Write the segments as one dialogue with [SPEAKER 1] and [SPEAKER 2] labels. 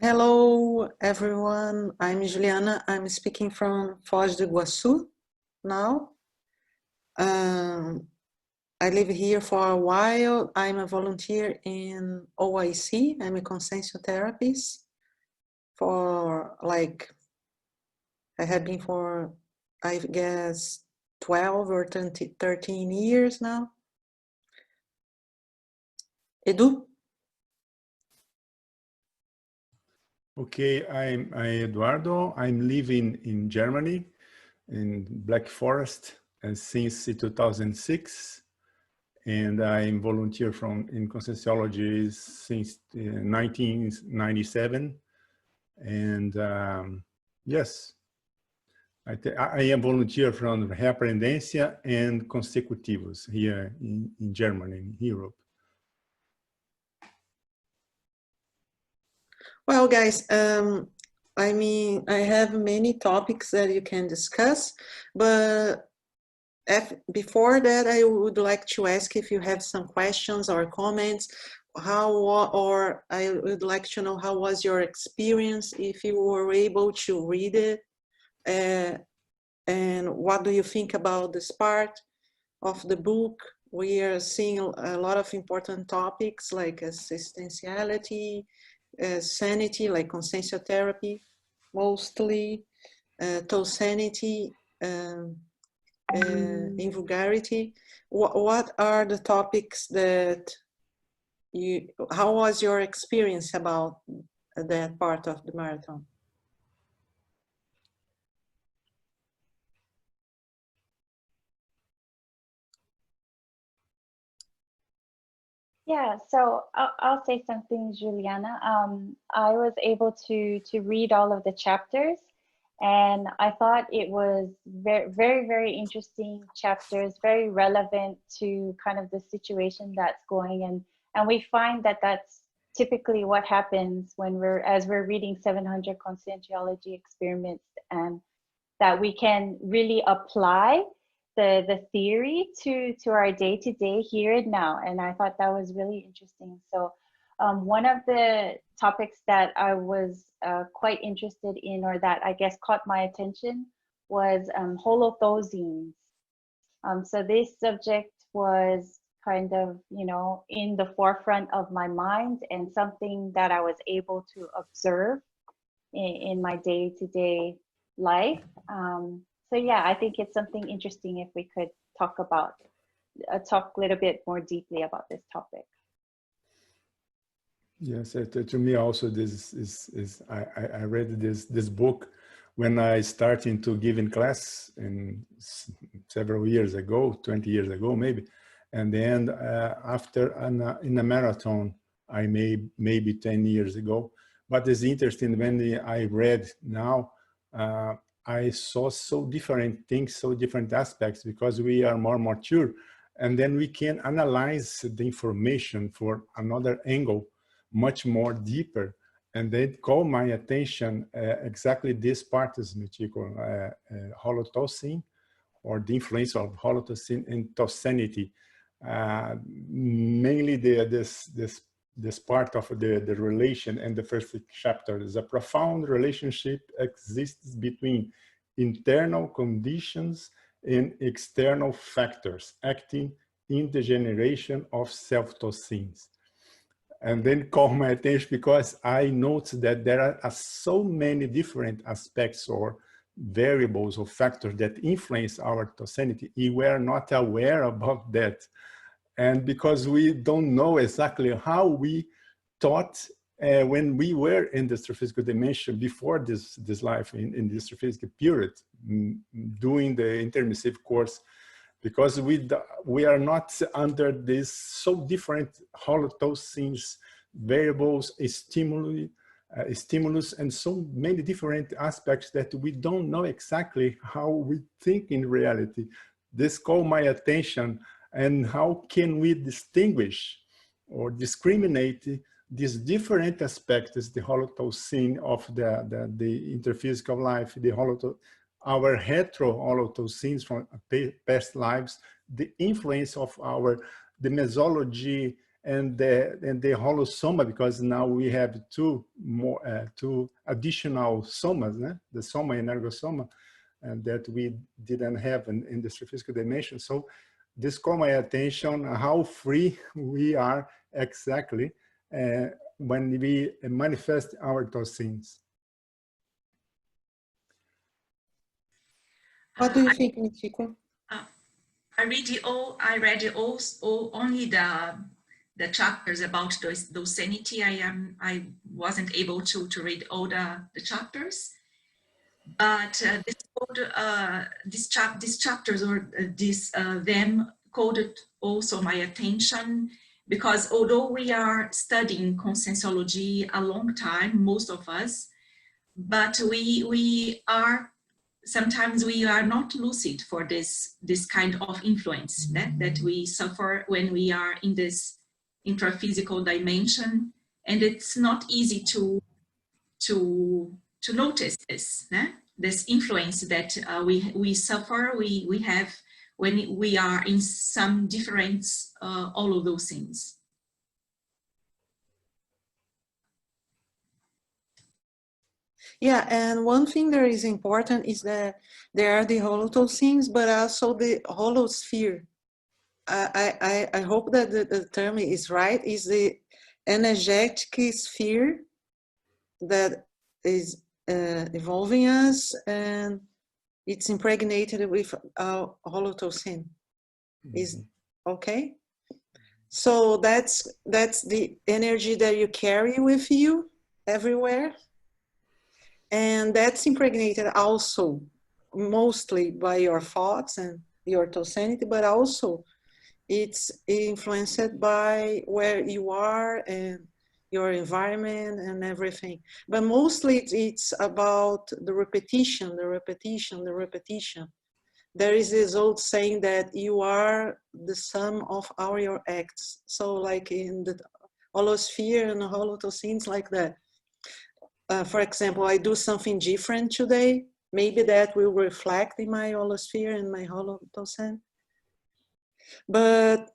[SPEAKER 1] Hello, everyone. I'm Juliana. I'm speaking from Foz do Iguaçu now. I live here for a while. I'm a volunteer in OIC. I'm a consciential therapist for I have been for, I guess, 12 or 13 years now. Edu?
[SPEAKER 2] Okay, I'm Eduardo. I'm living in Germany, in Black Forest, since 2006, and I'm volunteer in Conscientiology since 1997. And yes, I am volunteer from Reaprendencia and Consecutivos here in Germany, in Europe.
[SPEAKER 1] Well, guys, I mean, I have many topics that you can discuss, but before that, I would like to ask if you have some questions or comments, or I would like to know how was your experience, if you were able to read it, and what do you think about this part of the book? We are seeing a lot of important topics like assistanttiality, sanity, like consciential therapy, mostly, THOSENITY, invulgarity. What are the topics that how was your experience about that part of the marathon?
[SPEAKER 3] Yeah, so I'll say something, Juliana. I was able to read all of the chapters, and I thought it was very interesting chapters, very relevant to kind of the situation that's going. And we find that that's typically what happens when as we're reading 700 Conscientiology Experiments, and that we can really apply the theory to our day-to-day here and now. And I thought that was really interesting. So one of the topics that I was quite interested in, or that I guess caught my attention, was holothosenes. So this subject was kind of, you know, in the forefront of my mind, and something that I was able to observe in my day-to-day life. So yeah, I think it's something interesting if we could talk a little bit more deeply about this topic.
[SPEAKER 2] Yes, to me also, this is I read this book when I started to give in class several years ago, 20 years ago maybe, and then after in a marathon I made maybe 10 years ago. But it's interesting, when I read now, I saw so different things, so different aspects, because we are more mature, and then we can analyze the information for another angle, much more deeper. And then call my attention exactly this part is holotosene, or the influence of holotosene in THOSENITY. Mainly this part of the relation in the first chapter is a profound relationship exists between internal conditions and external factors acting in the generation of self-thosenes. And then call my attention because I noticed that there are so many different aspects or variables or factors that influence our THOSENITY. We were not aware about that. And because we don't know exactly how we thought when we were in the astrophysical dimension before this life, in the astrophysical period, doing the intermissive course, because we are not under this so different holothosenes, variables, stimulus, and so many different aspects that we don't know exactly how we think in reality. This caught my attention. And how can we distinguish or discriminate these different aspects, the holothosene of the interphysical life, our hetero-holothosenes from past lives, the influence of the mesology and the hollow soma, because now we have two additional somas, the soma and ergosoma, and that we didn't have in the physical dimension. So this caught my attention, how free we are exactly when we manifest our THOSENITY.
[SPEAKER 1] What do you think, Michiko?
[SPEAKER 4] I read only the chapters about THOSENITY. I wasn't able to read all the chapters, but these chapters or them caught also my attention, because although we are studying Conscientiology a long time, most of us, but sometimes we are not lucid for this kind of influence that we suffer when we are in this intraphysical dimension, and it's not easy to notice this influence that we suffer, we have when we are in some different all of those things.
[SPEAKER 1] Yeah, and one thing that is important is that there are the holotosins, but also the holosphere. I hope that the term is right, is the energetic sphere that is evolving us, and it's impregnated with holotosin. Is okay? So that's the energy that you carry with you everywhere. And that's impregnated also mostly by your thoughts and your THOSENITY, but also it's influenced by where you are and your environment and everything. But mostly it's about the repetition, the repetition, the repetition. There is this old saying that you are the sum of all your acts. So like in the holosphere and the holotosins like that. For example, I do something different today, maybe that will reflect in my holosphere and my holotosin. But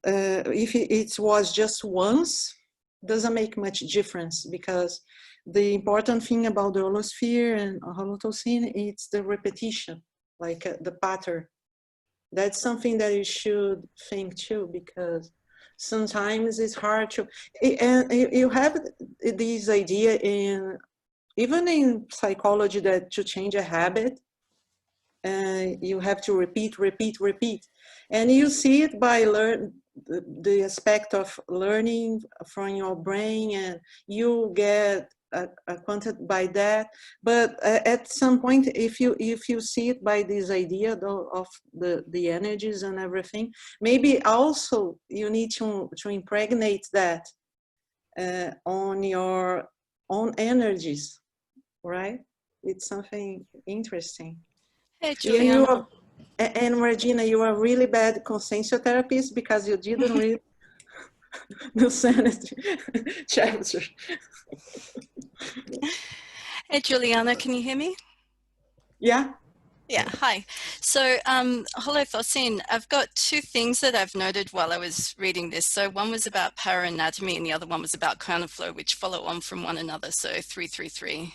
[SPEAKER 1] if it was just once, doesn't make much difference, because the important thing about the holosphere and holotosin, it's the repetition, like the pattern. That's something that you should think too, because sometimes it's hard to, and you have this idea even in psychology that to change a habit, you have to repeat. And you see it by the aspect of learning from your brain, and you get acquainted by that. But at some point, if you see it by this idea of the energies and everything, maybe also you need to impregnate that on your own energies, right? It's something interesting.
[SPEAKER 5] Hey, Juliana.
[SPEAKER 1] And Regina, you are really bad conscientiotherepists because you didn't read the sanity chapter.
[SPEAKER 5] Hey, Juliana, can you hear me?
[SPEAKER 1] Yeah.
[SPEAKER 5] Yeah, hi. So, holothosin, I've got two things that I've noted while I was reading this. So one was about paraanatomy and the other one was about counterflow, which follow on from one another, so 333.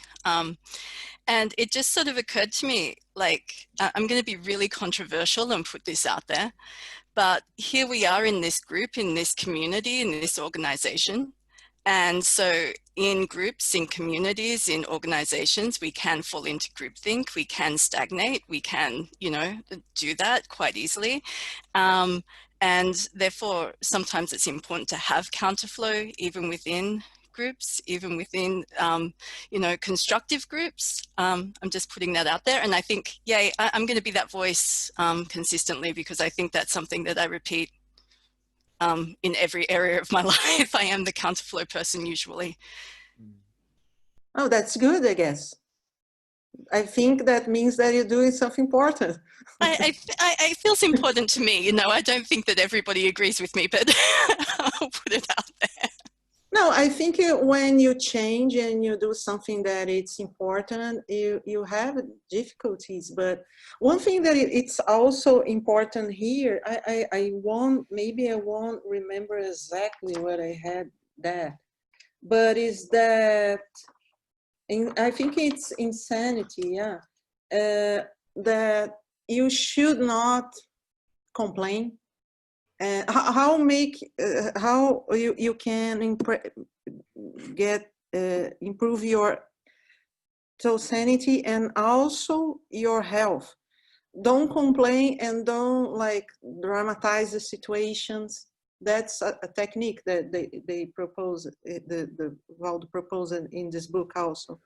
[SPEAKER 5] And it just sort of occurred to me, like, I'm going to be really controversial and put this out there, but here we are in this group, in this community, in this organization. And so in groups, in communities, in organizations, we can fall into groupthink, we can stagnate, we can, you know, do that quite easily. And therefore, sometimes it's important to have counterflow, even within groups, even within, you know, constructive groups. I'm just putting that out there. And I think, yeah, I'm going to be that voice consistently, because I think that's something that I repeat in every area of my life. I am the counterflow person usually.
[SPEAKER 1] Oh, that's good, I guess. I think that means that you're doing something important.
[SPEAKER 5] It feels important to me. You know, I don't think that everybody agrees with me, but I'll put it out there.
[SPEAKER 1] No, I think when you change and you do something that it's important, you have difficulties. But one thing that it's also important here, I won't, maybe I won't remember exactly what I had that, but is that, I think it's insanity, yeah, that you should not complain. How you can improve your THOSENITY and also your health. Don't complain and don't like dramatize the situations. That's a technique that they propose, the Waldo proposed in this book also.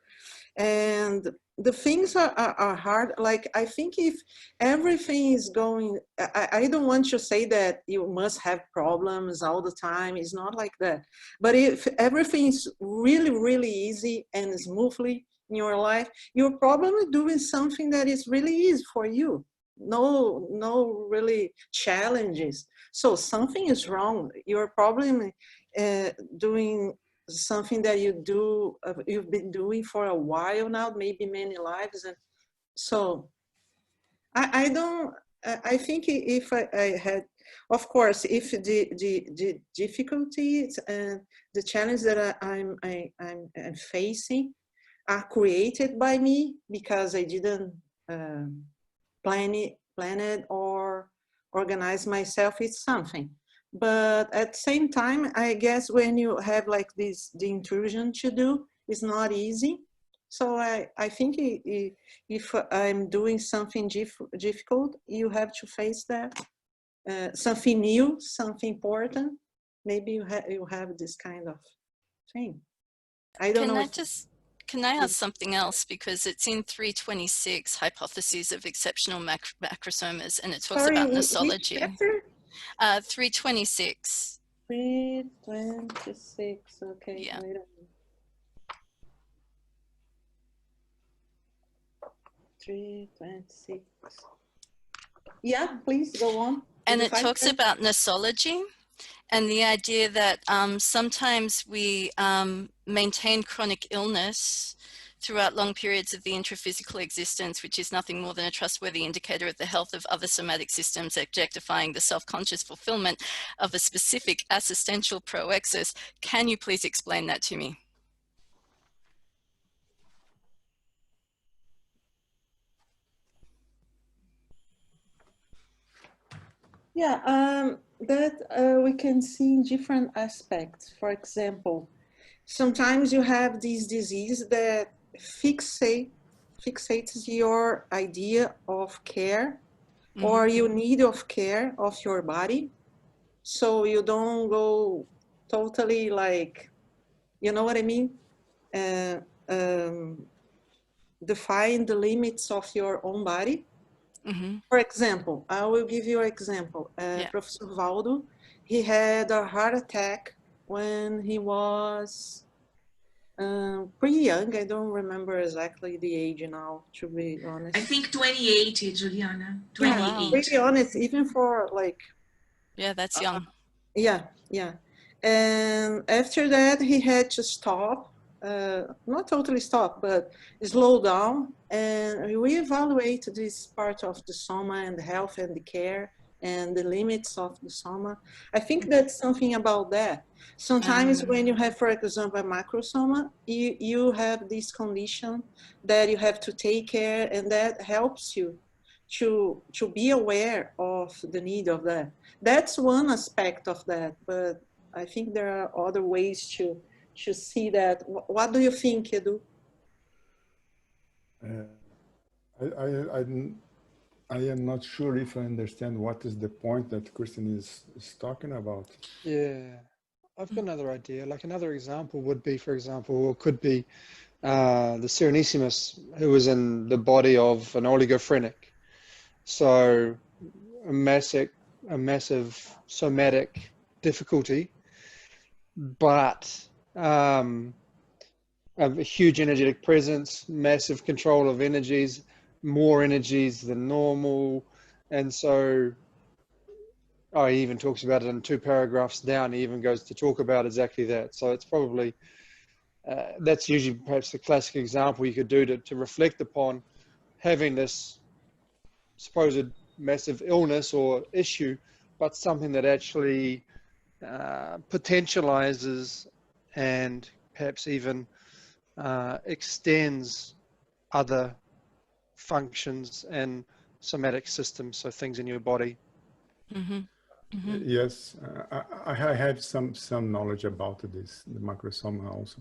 [SPEAKER 1] And the things are hard. Like, I think if everything is going, I don't want to say that you must have problems all the time. It's not like that. But if everything is really, really easy and smoothly in your life, you're probably doing something that is really easy for you. No really challenges. So something is wrong. You're probably doing something that you've been doing for a while now, maybe many lives. And so I think if I had, of course, if the difficulties and the challenge that I'm facing are created by me because I didn't plan it or organize myself, it's something. But at the same time, I guess when you have like this, the intrusion to do, it's not easy. So I think if I'm doing something difficult, you have to face that. Something new, something important, maybe you have this kind of thing. I don't know.
[SPEAKER 5] Can I ask something else? Because it's in 326, Hypotheses of Exceptional Macrosomas, and it talks about nosology. 326.
[SPEAKER 1] 326, okay.
[SPEAKER 5] Yeah.
[SPEAKER 1] Wait a minute. 326. Yeah, please go on.
[SPEAKER 5] And it talks about nosology and the idea that sometimes we maintain chronic illness throughout long periods of the intraphysical existence, which is nothing more than a trustworthy indicator of the health of other somatic systems, objectifying the self-conscious fulfillment of a specific assistential proexis. Can you please explain that to me?
[SPEAKER 1] Yeah, that we can see in different aspects. For example, sometimes you have this disease that fixates your idea of care or your need of care of your body. So you don't go totally like, you know what I mean? Define the limits of your own body. For example, I will give you an example. Professor Waldo, he had a heart attack when he was pretty young. I don't remember exactly the age now, to be honest.
[SPEAKER 4] I think 28, Juliana. 28.
[SPEAKER 1] Yeah, pretty honest, even for like...
[SPEAKER 5] Yeah, that's young.
[SPEAKER 1] Yeah. And after that, he had to stop, not totally stop, but slow down and reevaluate this part of the soma and the health and the care and the limits of the soma. I think that's something about that. Sometimes when you have, for example, a macrosoma, you have this condition that you have to take care, and that helps you to be aware of the need of that. That's one aspect of that, but I think there are other ways to see that. What do you think, Edu?
[SPEAKER 2] I am not sure if I understand what is the point that Kristen is talking about.
[SPEAKER 6] Yeah, I've got another idea. Like another example would be, for example, or could be the Serenissimus, who was in the body of an oligophrenic. So a massive somatic difficulty, but a huge energetic presence, massive control of energies, more energies than normal. And so Oh, he even talks about it in 2 paragraphs down. He even goes to talk about exactly that. So it's probably, that's usually perhaps the classic example you could do to reflect upon having this supposed massive illness or issue, but something that actually potentializes and perhaps even extends other functions and somatic systems, so things in your body.
[SPEAKER 5] Mm-hmm. Mm-hmm.
[SPEAKER 2] Yes, I have some knowledge about this, the macrosoma also,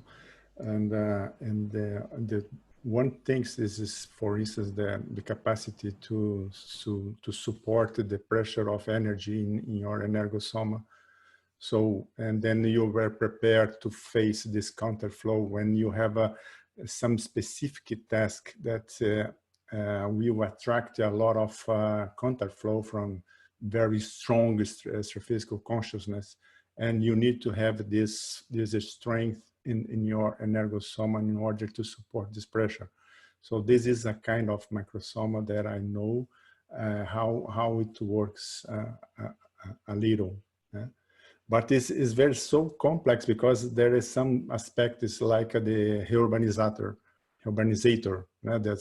[SPEAKER 2] and the one thing is for instance the capacity to support the pressure of energy in your energosoma. So, and then you were prepared to face this counterflow when you have some specific task that will attract a lot of counterflow from very strong astrophysical consciousness, and you need to have this strength in your energosoma in order to support this pressure. So this is a kind of macrosoma that I know how it works a little. But this is very so complex because there is some aspects like the urbanizator, the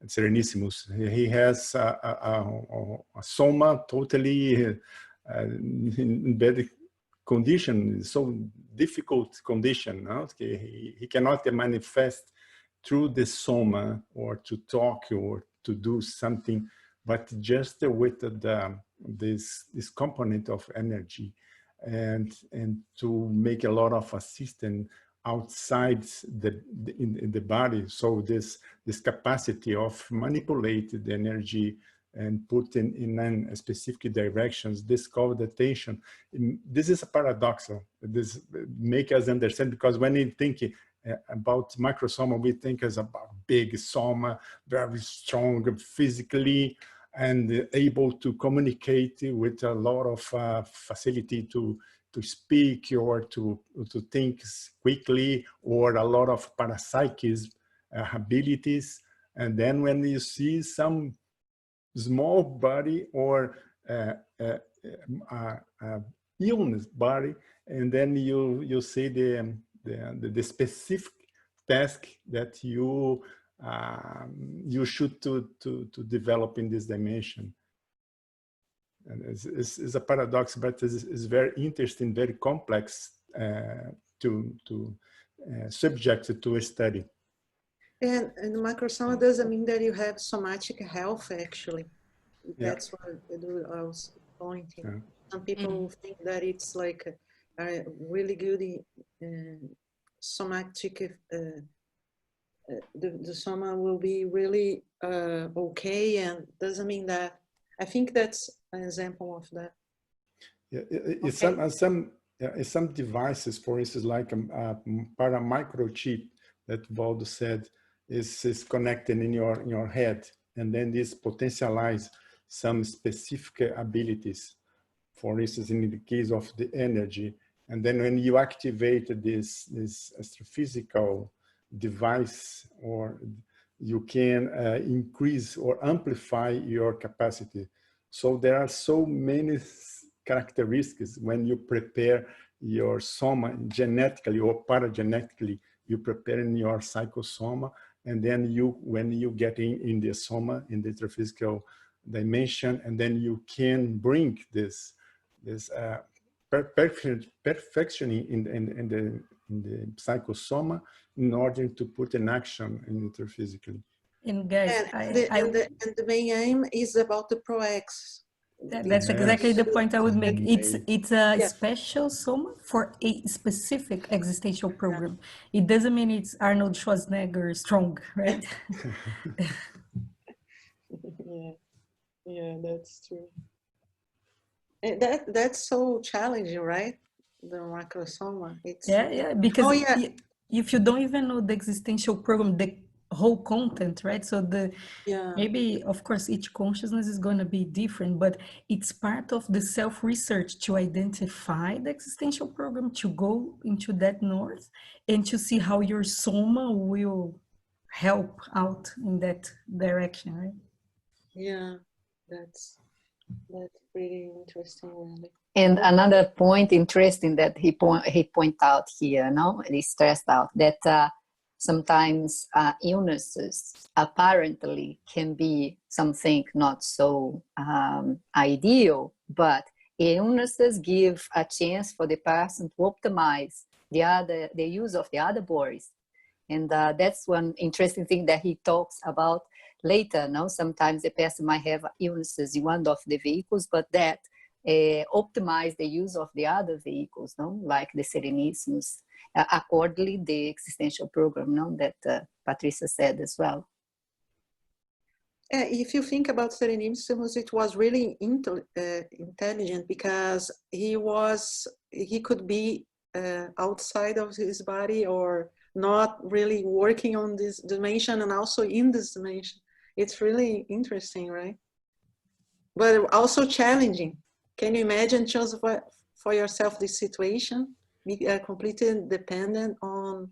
[SPEAKER 2] Serenissimus. He has a soma totally in bad condition, so difficult condition. No? He cannot manifest through the soma or to talk or to do something, but just with this component of energy and to make a lot of assistance outside in the body. So this capacity of manipulate the energy and put in specific directions, this called attention. This is a paradoxal. This make us understand, because when we think about macrosoma, we think as about big soma, very strong physically, and able to communicate with a lot of facility to speak or to think quickly, or a lot of parapsychism abilities. And then when you see some small body or illness body, and then you see the specific task that you should to develop in this dimension. And it's a paradox, but it's very interesting, very complex subject to a study.
[SPEAKER 1] And macrosoma doesn't mean that you have somatic health, actually. That's what I was pointing. Yeah. Some people think that it's like a really good somatic, the soma will be really okay, and doesn't mean that. I think that's an example of that.
[SPEAKER 2] Yeah, some devices, for instance, like a paramicrochip that Waldo said is connected in your head, and then this potentialize some specific abilities, for instance, in the case of the energy. And then when you activate this astrophysical device, or you can increase or amplify your capacity. So there are so many characteristics when you prepare your soma genetically or paragenetically. You prepare in your psychosoma, and then when you get in the soma, in the astrophysical dimension, and then you can bring this perfectioning in the psychosoma in order to put an action in intraphysically.
[SPEAKER 7] And guys,
[SPEAKER 1] and the main aim is about the Proexis.
[SPEAKER 7] That's exactly the point I would make. It's a special soma for a specific existential program. It doesn't mean it's Arnold Schwarzenegger strong, right?
[SPEAKER 1] Yeah, that's true. And that's so challenging, right? The macrosoma. It's
[SPEAKER 7] because if you don't even know the existential program, the whole content, right? So maybe, of course, each consciousness is going to be different, but it's part of the self-research to identify the existential program, to go into that north, and to see how your soma will help out in that direction, right?
[SPEAKER 1] Yeah, that's That's pretty interesting, really.
[SPEAKER 8] And another point interesting that he point out here, no, he stressed out that sometimes illnesses apparently can be something not so ideal, but illnesses give a chance for the person to optimize the use of the other bodies. And that's one interesting thing that he talks about later. No, sometimes the person might have illnesses in one of the vehicles, but that optimize the use of the other vehicles, no, like the Serenissimus, accordingly the existential program, no, that Patricia said as well.
[SPEAKER 1] If you think about Serenissimus, it was really intelligent because he could be outside of his body or not really working on this dimension and also in this dimension. It's really interesting, right? But also challenging. Can you imagine just for yourself this situation? Be completely dependent on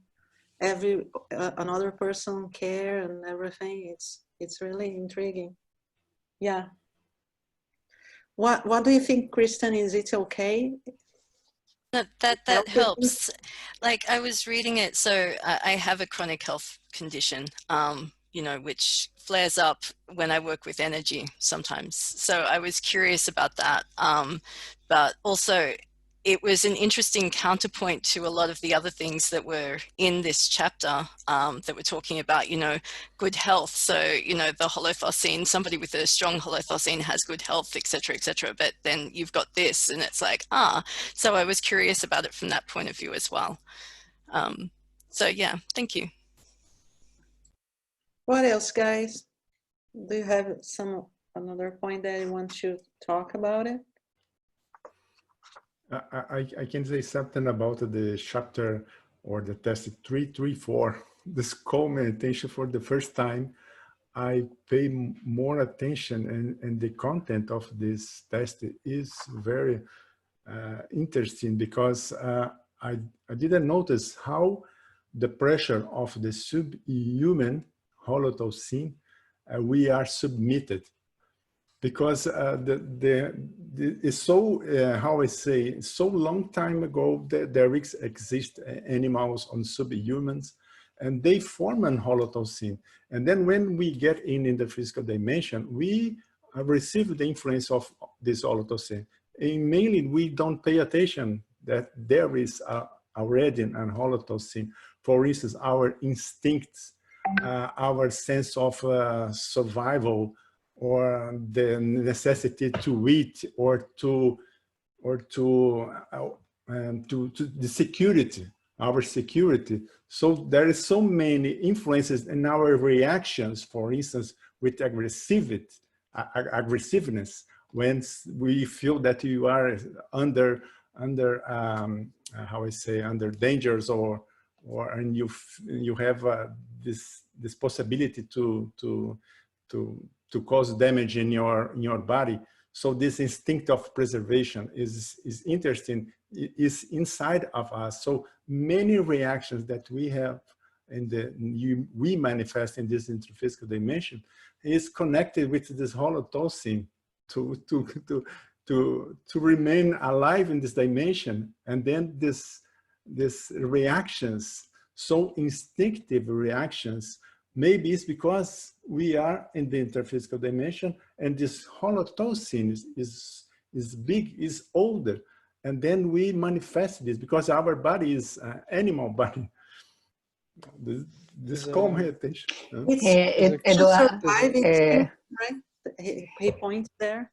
[SPEAKER 1] another person care and everything. It's really intriguing. Yeah. What do you think, Kristen? Is it okay?
[SPEAKER 5] That helps. Like I was reading it, so I have a chronic health condition, you know, which flares up when I work with energy sometimes. So I was curious about that. But also it was an interesting counterpoint to a lot of the other things that were in this chapter that we're talking about, you know, good health. So, you know, the Holothosene, somebody with a strong Holothosene has good health, etc., etc. But then you've got this and it's like, so I was curious about it from that point of view as well. So yeah, thank you.
[SPEAKER 1] What else, guys? Do you have another point that you want to talk about it?
[SPEAKER 2] I can say something about the chapter or the test 334. This calm meditation for the first time. I pay more attention and the content of this test is very interesting because I didn't notice how the pressure of the subhuman Holothosene we are submitted. Because it's so, how I say, so long time ago that there exist animals on subhumans and they form an Holothosene. And then when we get in the physical dimension, we receive the influence of this Holothosene. And mainly we don't pay attention that there is already an Holothosene. For instance, our instincts, our sense of survival, or the necessity to eat, or to the security, our security. So there is so many influences in our reactions, for instance, with aggressiveness, when we feel that you are under how I say, under dangers, and you have this possibility to cause damage in your body. So this instinct of preservation is interesting, is inside of us. So many reactions that we have and we manifest in this interphysical dimension is connected with this Holothosene to remain alive in this dimension. And then this reactions, so instinctive reactions, maybe it's because we are in the interphysical dimension and this Holothosene is big, is older. And then we manifest this because our body is animal body. This calm attention.
[SPEAKER 1] Right? He points there.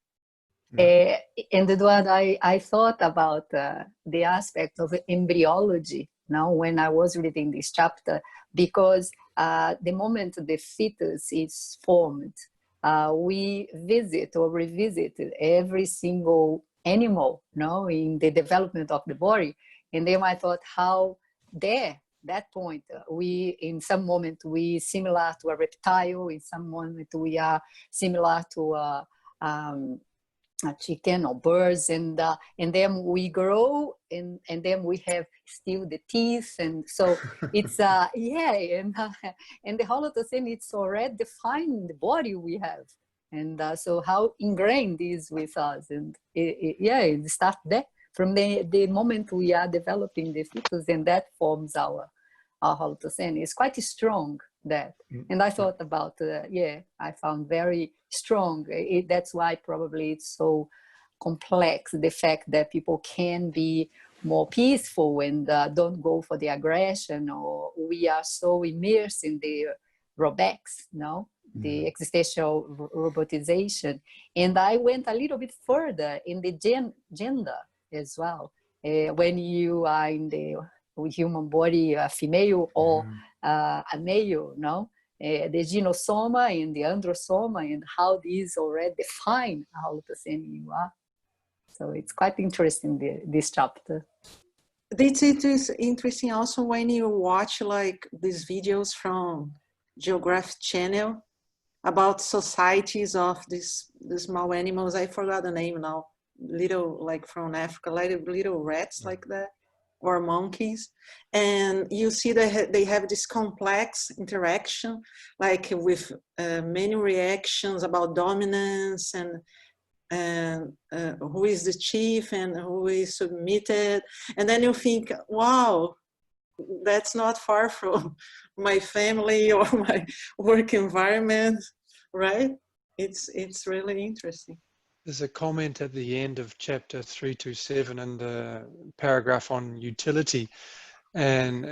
[SPEAKER 8] And Eduardo, I thought about the aspect of embryology now when I was reading this chapter, because the moment the fetus is formed, we visit or revisit every single animal, no, in the development of the body. And then I thought how that point, in some moment we similar to a reptile, in some moment we are similar to a chicken or birds, and then we grow, and then we have still the teeth, and so it's yeah, and the Holothosene, it's already defined the body we have. And so how ingrained is with us, and it starts there from the moment we are developing the fetus, and that forms our Holocene. It's quite strong, that. And I thought about, I found very strong. That's why probably it's so complex, the fact that people can be more peaceful and don't go for the aggression, or we are so immersed in the robotics, the existential robotization. And I went a little bit further in the gender as well. When you are in the human body, a female or a male, the genosoma and the androsoma, and how these already define how the same you are. So it's quite interesting, this chapter.
[SPEAKER 1] It is interesting also when you watch like these videos from Geographic Channel about societies of these small animals. I forgot the name now. Little, like from Africa, like little rats like that, or monkeys. And you see that they have this complex interaction, like with many reactions about dominance and who is the chief and who is submitted. And then you think, wow, that's not far from my family or my work environment, right? It's really interesting.
[SPEAKER 6] There's a comment at the end of chapter 327 in the paragraph on utility. And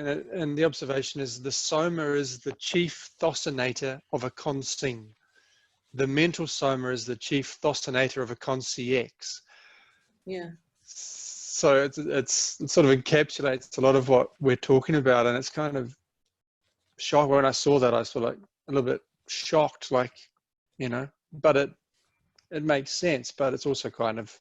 [SPEAKER 6] the observation is the soma is the chief thosenator of a conscien. The mental soma is the chief thosenator of a consciex.
[SPEAKER 1] Yeah.
[SPEAKER 6] So it sort of encapsulates a lot of what we're talking about. And it's kind of shocked. When I saw that, I was sort of like a little bit shocked, like, but it makes sense, but it's also kind of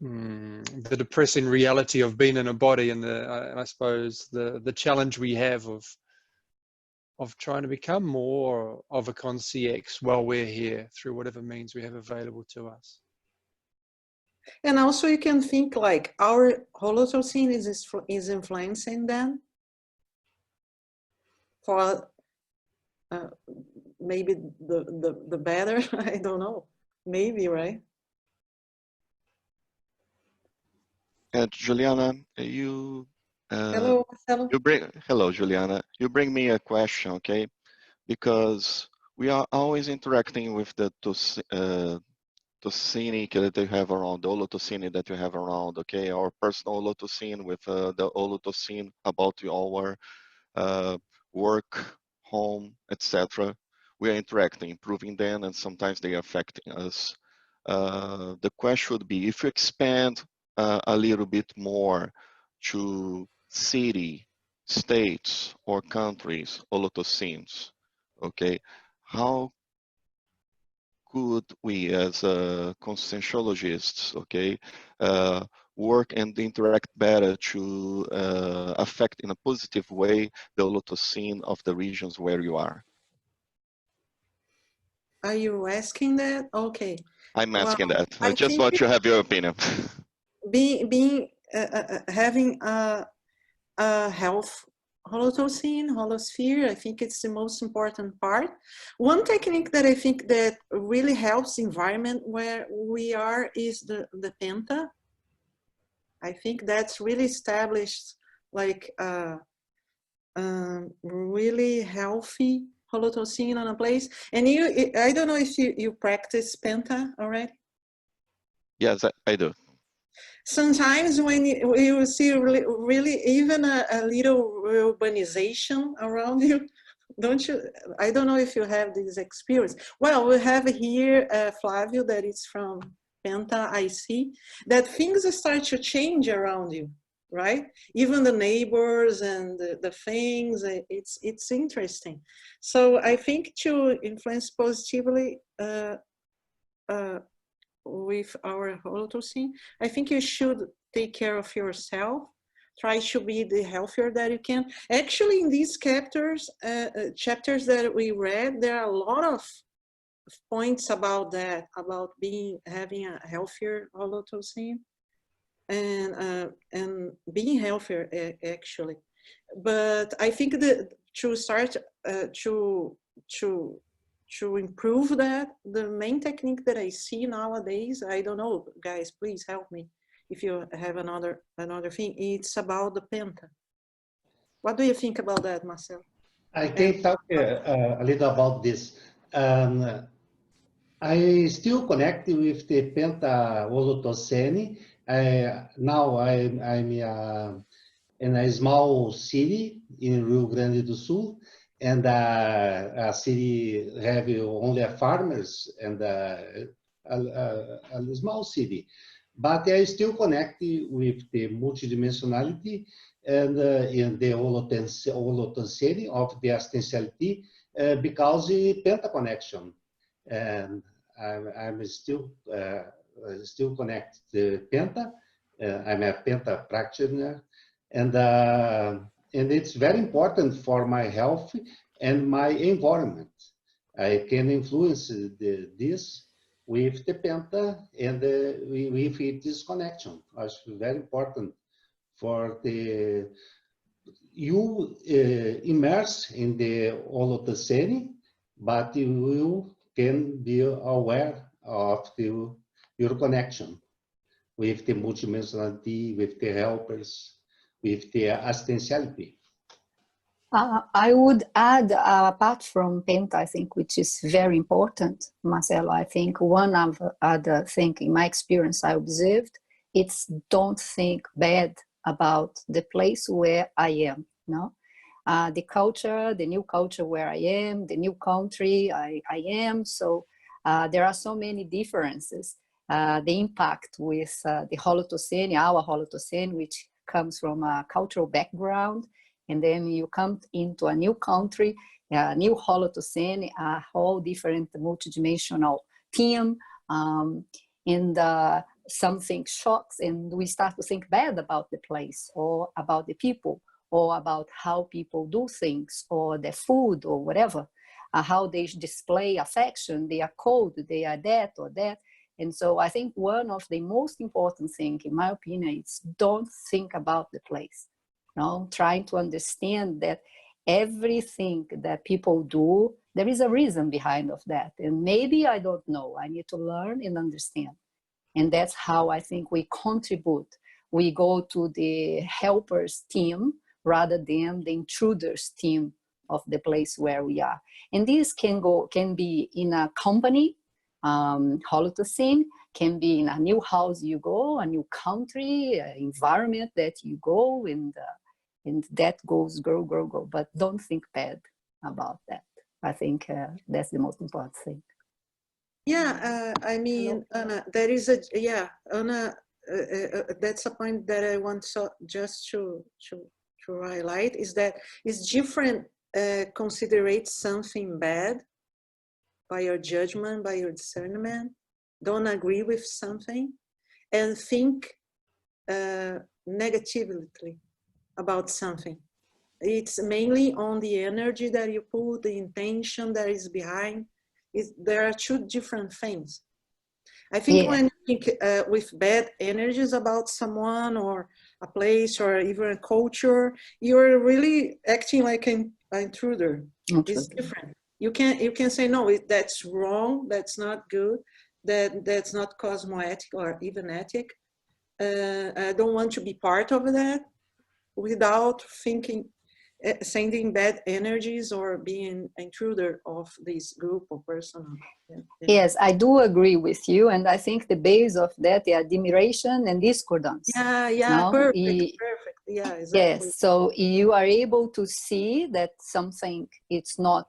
[SPEAKER 6] the depressing reality of being in a body, and I suppose the challenge we have of trying to become more of a consciex while we're here through whatever means we have available to us.
[SPEAKER 1] And also you can think like our Holocene is influencing them for maybe the better. I don't know. Maybe, right?
[SPEAKER 9] Juliana, you
[SPEAKER 1] hello,
[SPEAKER 9] hello, Juliana. You bring me a question, okay? Because we are always interacting with the Tosini that you have around, the Holotocene that you have around, okay? Our personal Holotocene with the Holotocene about our work, home, etc. We are interacting, improving them, and sometimes they are affecting us. The question would be, if you expand a little bit more to city, states, or countries, holotocenes, okay, how could we as conscientiologists, okay, work and interact better to affect in a positive way the holotocene of the regions where you are?
[SPEAKER 1] Are you asking that? Okay.
[SPEAKER 9] I'm asking that. I
[SPEAKER 1] I
[SPEAKER 9] just want to have your opinion.
[SPEAKER 1] Having a health holotocene, holosphere, I think it's the most important part. One technique that I think that really helps the environment where we are is the penta. I think that's really established, like really healthy holotocene on a place. And I don't know if you practice penta already.
[SPEAKER 9] Yes, I do.
[SPEAKER 1] Sometimes when you see really even a little urbanization around you, don't you? I don't know if you have this experience. Well, we have here Flavio that is from Penta, I see, that things start to change around you, right? Even the neighbors and the things, it's interesting. So I think to influence positively with our holotocene, I think you should take care of yourself. Try to be the healthier that you can. Actually, in these chapters that we read, there are a lot of points about that, about having a healthier holotocene and being healthier actually. But I think that to start to to improve that. The main technique that I see nowadays, I don't know, guys, please help me if you have another thing, it's about the penta. What do you think about that, Marcel?
[SPEAKER 10] I can talk a little about this. I still connect with the Penta Holotocene. Now I'm in a small city in Rio Grande do Sul, and a city have only farmers and a small city. But I still connect with the multidimensionality and in the Holotocene of the assistantiously because the Penta connection. And I'm still connected to Penta. I'm a Penta practitioner, and it's very important for my health and my environment. I can influence this with the Penta and with this connection. It's very important for you immerse in the Holotocene, but you can be aware of your connection with the multidimensionality, with the helpers, with the assistantiously.
[SPEAKER 8] I would add, apart from Penta, I think, which is very important, Marcelo, I think one of other thing in my experience I observed, it's don't think bad about the place where I am, no? The culture, the new culture where I am, the new country I am. So there are so many differences. The impact with the Holotocene, our Holotocene, which comes from a cultural background, and then you come into a new country, a new Holotocene, a whole different multidimensional team, and something shocks, and we start to think bad about the place or about the people, or about how people do things, or their food, or whatever, how they display affection, they are cold, they are that or that. And so I think one of the most important things, in my opinion, is don't think about the place. No, trying to understand that everything that people do, there is a reason behind of that. And maybe I don't know, I need to learn and understand. And that's how I think we contribute. We go to the helpers team, rather than the intruders team of the place where we are. And this can be in a company, Holotocene, can be in a new house you go, a new country, environment that you go, and that goes grow. But don't think bad about that. I think that's the most important thing.
[SPEAKER 1] Yeah, I mean, Anna, there is Anna, that's a point that I want just to highlight, is that it's different considerate something bad by your judgment, by your discernment, don't agree with something, and think negatively about something. It's mainly on the energy that you put, the intention that is behind. There are two different things. I think when you think with bad energies about someone or a place or even a culture, you're really acting like an intruder. It's different. You can say, no, that's wrong, that's not good, that's not cosmoetic or even ethic. I don't want to be part of that, without thinking, sending bad energies or being an intruder of this group or person.
[SPEAKER 8] Yes, I do agree with you, and I think the base of that is admiration and discordance.
[SPEAKER 1] Yeah, perfect. Yeah, exactly.
[SPEAKER 8] Yes, so you are able to see that something, it's not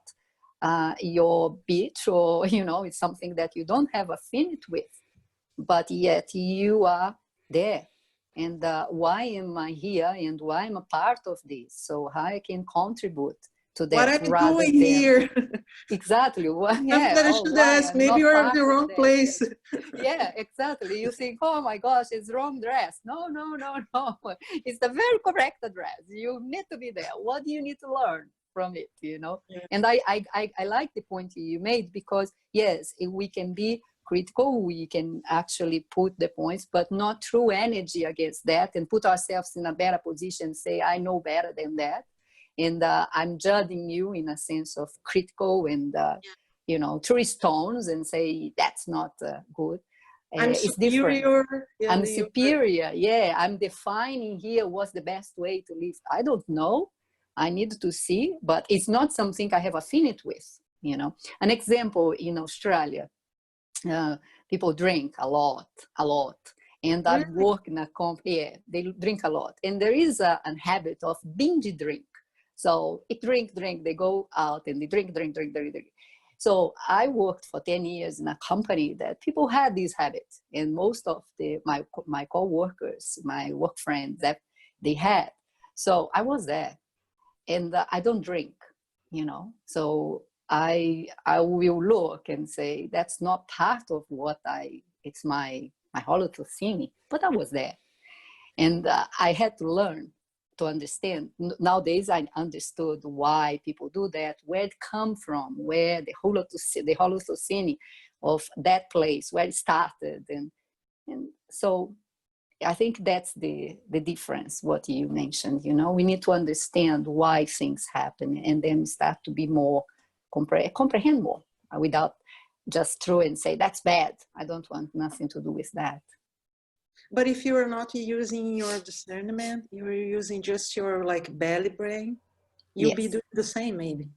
[SPEAKER 8] your beach, or it's something that you don't have affinity with, but yet you are there. And why am I here, and why am I a part of this? So how I can contribute to that.
[SPEAKER 1] What are you doing here?
[SPEAKER 8] Exactly.
[SPEAKER 1] I should ask, maybe you're in the wrong place.
[SPEAKER 8] Yeah, exactly. You think, oh my gosh, it's wrong dress. No. It's the very correct address. You need to be there. What do you need to learn from it, Yeah. And I like the point you made, because yes, if we can be critical, we can actually put the points, but not through energy against that and put ourselves in a better position, say, I know better than that. And I'm judging you in a sense of critical and you know, 3 stones and say that's not good.
[SPEAKER 1] I'm
[SPEAKER 8] It's
[SPEAKER 1] superior.
[SPEAKER 8] different.
[SPEAKER 1] Yeah,
[SPEAKER 8] I'm superior. Yeah, I'm defining here what's the best way to live. I don't know. I need to see, but it's not something I have affinity with. You know, an example in Australia, people drink a lot, and I've worked in a company. Yeah, they drink a lot, and there is a habit of binge drink. So it drink, they go out and they drink. So I worked for 10 years in a company that people had these habits, and most of my co-workers, my work friends, that they had. So I was there, and I don't drink, you know. So I will look and say that's not part of what it's my holocene, but I was there, and I had to learn to understand. Nowadays, I understood why people do that, where it come from, where the holocene of that place, where it started. And so I think that's the difference, what you mentioned. You know, we need to understand why things happen and then start to be more, comprehend more without just throw and say, that's bad. I don't want nothing to do with that.
[SPEAKER 1] But if you are not using your discernment, you're using just your like belly brain, you'll be doing the same maybe.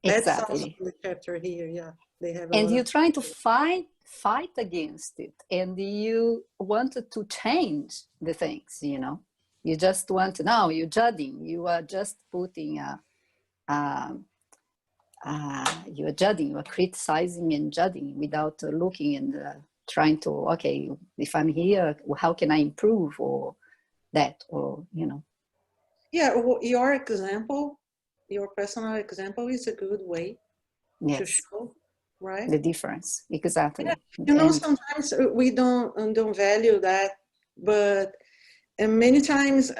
[SPEAKER 1] That's also the chapter here, yeah. They have
[SPEAKER 8] and you're trying to fight against it, and you wanted to change the things, you know. You just want to, now you're judging, you are just putting you're judging, you're criticizing and judging without looking and trying to, okay, if I'm here, how can I improve, or that, or, you know.
[SPEAKER 1] Yeah, well, your example, your personal example is a good way to show, right?
[SPEAKER 8] The difference, exactly.
[SPEAKER 1] Yeah. You know, sometimes we don't value that, but many times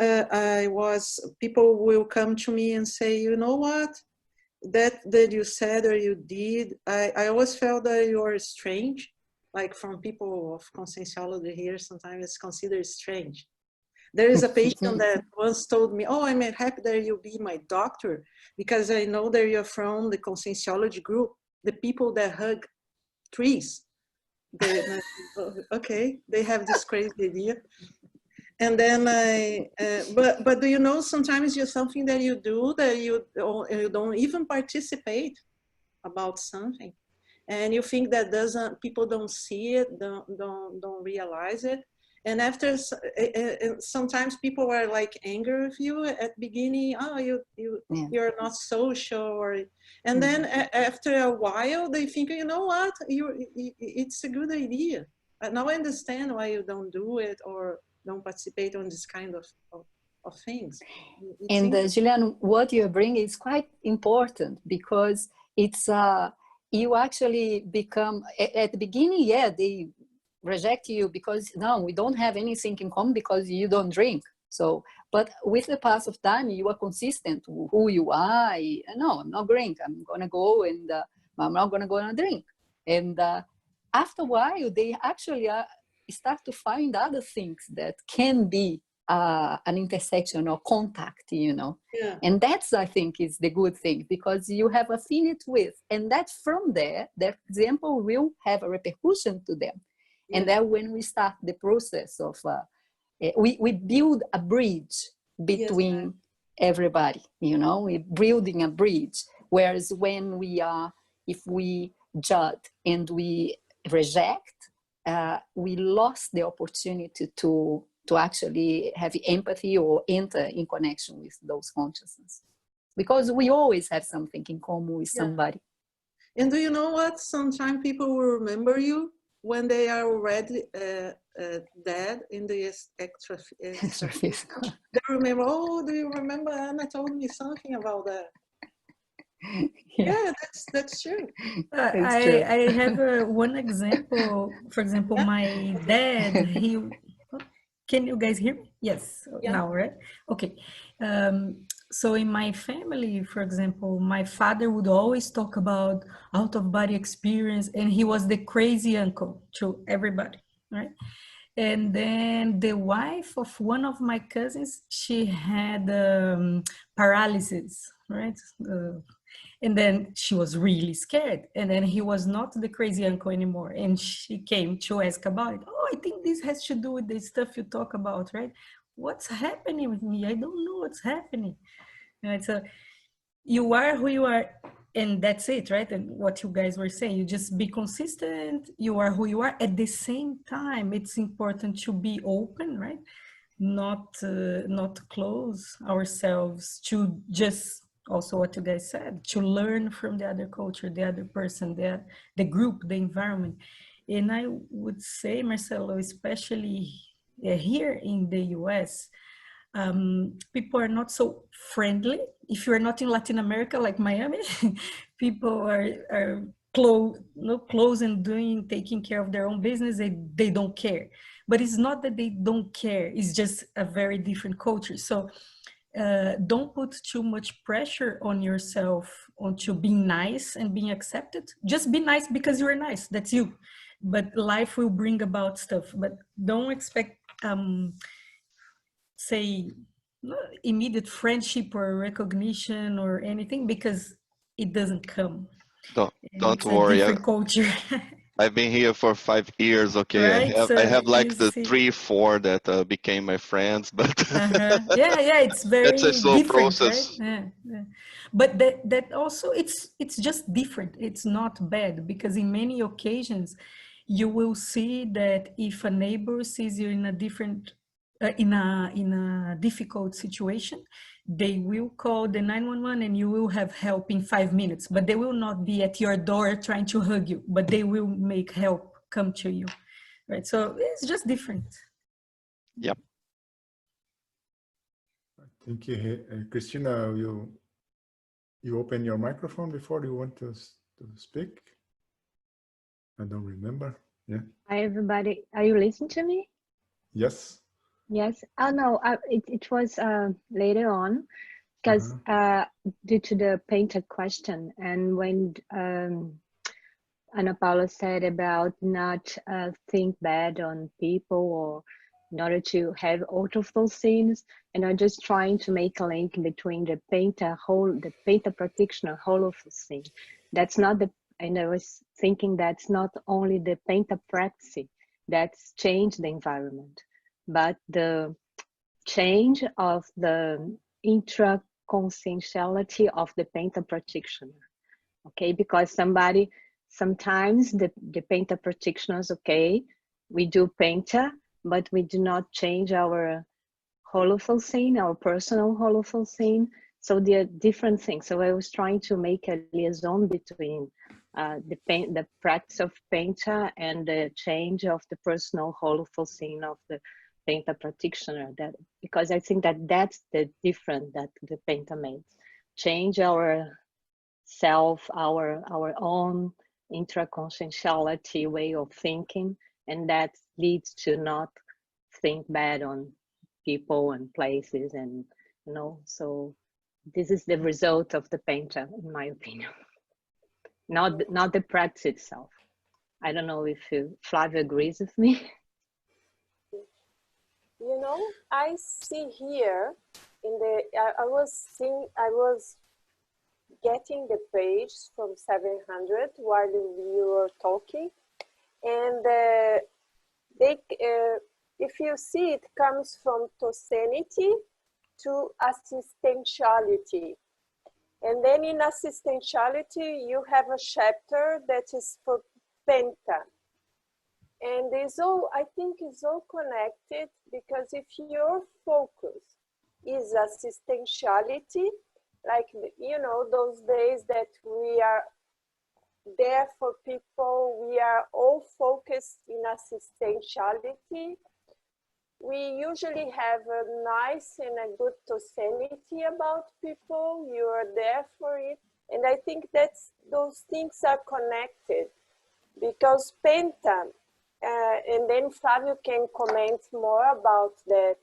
[SPEAKER 1] people will come to me and say, you know what, that you said or you did, I always felt that you're strange. Like from people of Conscientiology here, sometimes it's considered strange. There is a patient that once told me, oh, I'm happy that you'll be my doctor because I know that you're from the Conscientiology group, the people that hug trees. Okay, they have this crazy idea. And then but do you know, sometimes you're something that you do that you don't even participate about something. And you think that people don't see it, don't realize it. And after, sometimes people are like angry with you at the beginning. Oh, you're not social, and then after a while they think, you know what, it's a good idea. Now I understand why you don't do it or don't participate on this kind of things.
[SPEAKER 8] And Julian, what you bring is quite important, because it's you actually become, at the beginning, yeah, they reject you because, no, we don't have anything in common because you don't drink. So, but with the pass of time, you are consistent who you are. No, I'm not drink. I'm going to go and I'm not going to go and drink. And after a while, they actually start to find other things that can be an intersection or contact, you know.
[SPEAKER 1] Yeah.
[SPEAKER 8] And that's, I think, is the good thing, because you have affinity with, and that from there, that example will have a repercussion to them. Yeah. And then when we start the process of, we build a bridge between everybody, you know, we're building a bridge. Whereas when if we judge and we reject, we lost the opportunity to actually have empathy or enter in connection with those consciousness, because we always have something in common with somebody.
[SPEAKER 1] And do you know what? Sometimes people will remember you when they are already dead in the extra-physical. They remember, oh, do you remember Anna told me something about that? Yeah, that's true.
[SPEAKER 7] I have one example. For example, my dad, can you guys hear me? Yes, now, right? Okay. So in my family, for example, my father would always talk about out-of-body experience, and he was the crazy uncle to everybody, right? And then the wife of one of my cousins, she had paralysis, right? And then she was really scared. And then he was not the crazy uncle anymore. And she came to ask about it. Oh, I think this has to do with the stuff you talk about, right? What's happening with me? I don't know what's happening. Right? So you are who you are, and that's it, right? And what you guys were saying, you just be consistent. You are who you are. At the same time, it's important to be open, right? Not close ourselves to just also what you guys said, to learn from the other culture, the other person, the group, the environment. And I would say, Marcelo, especially here in the US, people are not so friendly. If you're not in Latin America, like Miami, people are close and taking care of their own business. They don't care. But it's not that they don't care. It's just a very different culture. So don't put too much pressure on yourself onto being nice and being accepted. Just be nice because you're nice. That's you. But life will bring about stuff. But don't expect say immediate friendship or recognition or anything, because it doesn't come.
[SPEAKER 9] Don't worry.
[SPEAKER 7] Different culture.
[SPEAKER 9] I've been here for 5 years. Okay,
[SPEAKER 7] right?
[SPEAKER 9] I have like the 3-4 that became my friends, but
[SPEAKER 7] yeah, it's very
[SPEAKER 9] it's a slow
[SPEAKER 7] different,
[SPEAKER 9] process.
[SPEAKER 7] right? Yeah. But that also it's just different. It's not bad, because in many occasions you will see that if a neighbor sees you in a different in a difficult situation, they will call the 911 and you will have help in 5 minutes, but they will not be at your door trying to hug you, but they will make help come to you, right? So it's just different.
[SPEAKER 9] Yep.
[SPEAKER 2] Thank you. Christina, you open your microphone before you want to speak? I don't remember. Yeah.
[SPEAKER 11] Hi, everybody. Are you listening to me?
[SPEAKER 2] Yes.
[SPEAKER 11] Yes. Oh, no, it was later on, because due to the painted question, and when Ana Paula said about not think bad on people, or in order to have autophosines, and I'm just trying to make a link between the painter practitioner holophosine. That's not the, and I was thinking that's not only the painter practice that's changed the environment, but the change of the intra-conscientiality of the painter practitioner. Okay, because sometimes the painter practitioners, okay, we do painter, but we do not change our holophosine, our personal holophosine. So they're different things. So I was trying to make a liaison between the practice of painter and the change of the personal holophosine of the painter practitioner. That, because I think that that's the difference that the painter makes. Change our self, our own intraconscientiality way of thinking, and that leads to not think bad on people and places, and you know, so this is the result of the painter, in my opinion. Not the practice itself. I don't know if Flavia agrees with me.
[SPEAKER 12] You know, I see here in the, I was getting the page from 700 while you were talking, and if you see, it comes from THOSENITY to assistanttiality. And then in assistanttiality, you have a chapter that is for penta. And it's all, I think it's all connected, because if your focus is assistanttiality, like, you know, those days that we are there for people, we are all focused in assistanttiality, we usually have a nice and a good THOSENITY about people. You are there for it. And I think that's, those things are connected, because penta, and then Flavio can comment more about that,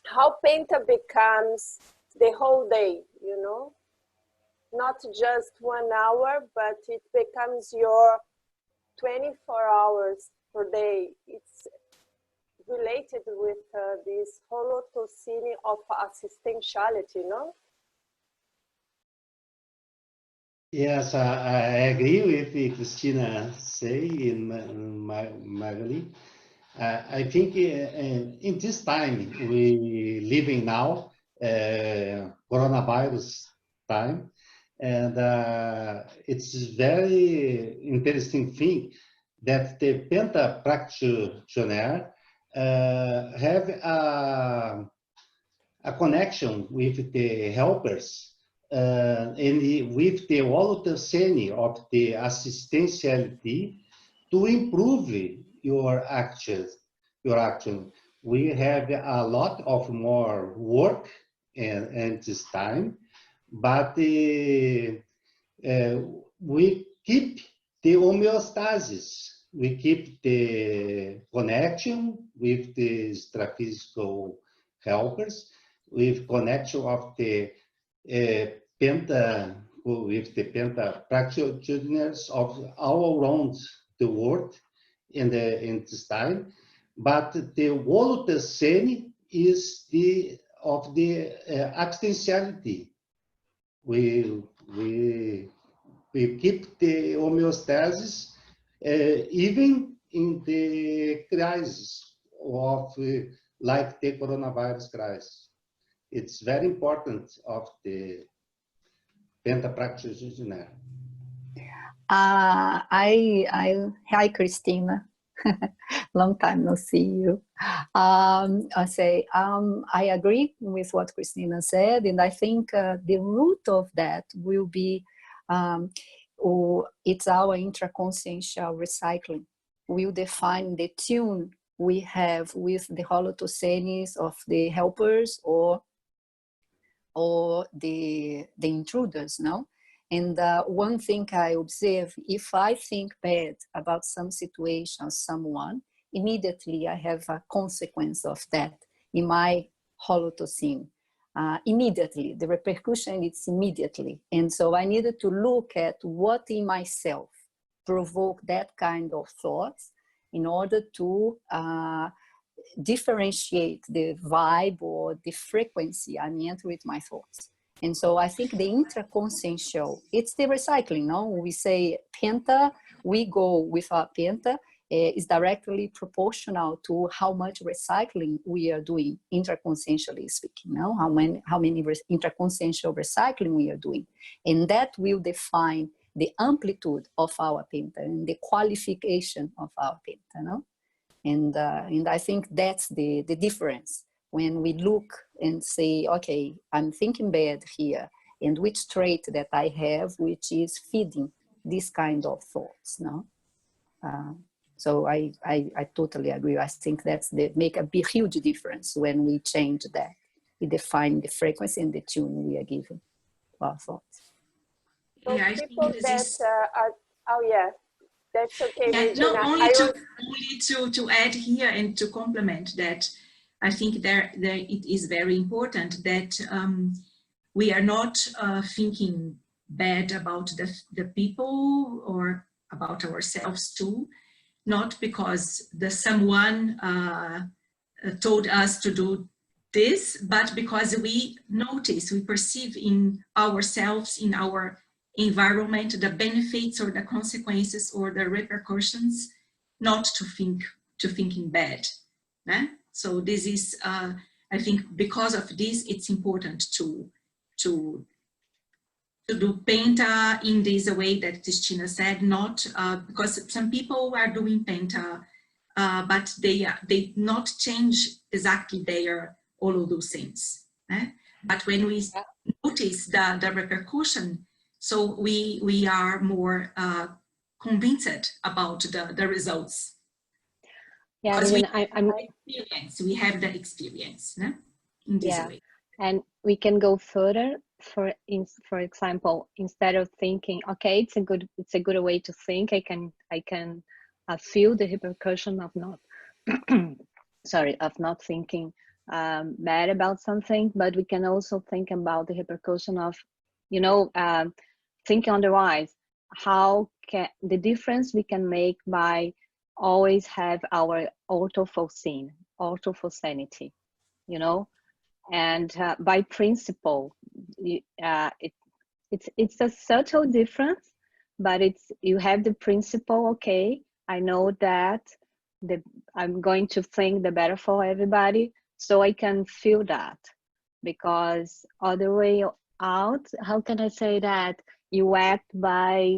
[SPEAKER 12] how penta becomes the whole day, you know, not just 1 hour, but it becomes your 24 hours per day. It's related with this holotosini of assistanttiality, no?
[SPEAKER 10] Yes, I agree with Christina say in Magali. I think in this time we living now, coronavirus time, and it's very interesting thing that the Penta practitioner have a connection with the helpers and with the Waldo of the AssistantIality to improve your actions. We have a lot of more work and this time, but we keep the homeostasis. We keep the connection with the extraphysical helpers, with connection of the Penta, with the Penta practitioners of all around the world in this time. But the Volutaceni is the of the abstentiality. We keep the homeostasis even in the crisis of like the coronavirus crisis. It's very important of the Penta practitioner.
[SPEAKER 8] Hi, Christina. Long time no see you. I agree with what Christina said, and I think the root of that will be it's our intraconsciential recycling. We'll define the tune we have with the holotocenes of the helpers or the intruders, no? And one thing I observe, if I think bad about some situation, someone, immediately I have a consequence of that in my holotocene. Immediately, the repercussion is immediately. And so I needed to look at what in myself provoke that kind of thoughts in order to differentiate the vibe or the frequency I'm entering with my thoughts. And so I think the intraconsciential, it's the recycling, no? We say Penta, we go with our Penta, is directly proportional to how much recycling we are doing, intraconscientially speaking, no? How many intraconsciential recycling we are doing. And that will define the amplitude of our Penta and the qualification of our Penta, no? And I think that's the difference. When we look and say, okay, I'm thinking bad here, and which trait that I have, which is feeding this kind of thoughts, no? So I totally agree. I think that's make a huge difference when we change that. We define the frequency and the tune we are giving to our thoughts.
[SPEAKER 12] So
[SPEAKER 4] Yeah,
[SPEAKER 12] people that are, oh yeah, that's okay,
[SPEAKER 4] yeah,
[SPEAKER 12] Regina.
[SPEAKER 4] no, only to add here and to complement that, I think there it is very important that we are not thinking bad about the people or about ourselves too, not because someone told us to do this, but because we notice, we perceive in ourselves, in our environment, the benefits or the consequences or the repercussions, not to thinking bad. Eh? So this is, I think, because of this, it's important to do Penta in this way that Christina said, not because some people are doing Penta, but they not change exactly all of those things. Eh? But when we notice the repercussion, so we are more convinced about the results.
[SPEAKER 11] Yeah,
[SPEAKER 4] because we have the experience, no? In this way.
[SPEAKER 11] And we can go further. For example, instead of thinking, okay, it's a good way to think. I can feel the repercussion of not not thinking bad about something, but we can also think about the repercussion of, thinking otherwise. How can the difference we can make by always have our orthophoscenity, and by principle, it's a subtle difference, but you have the principle. Okay, I know that I'm going to think the better for everybody, so I can feel that. Because other way out, how can I say that? You act by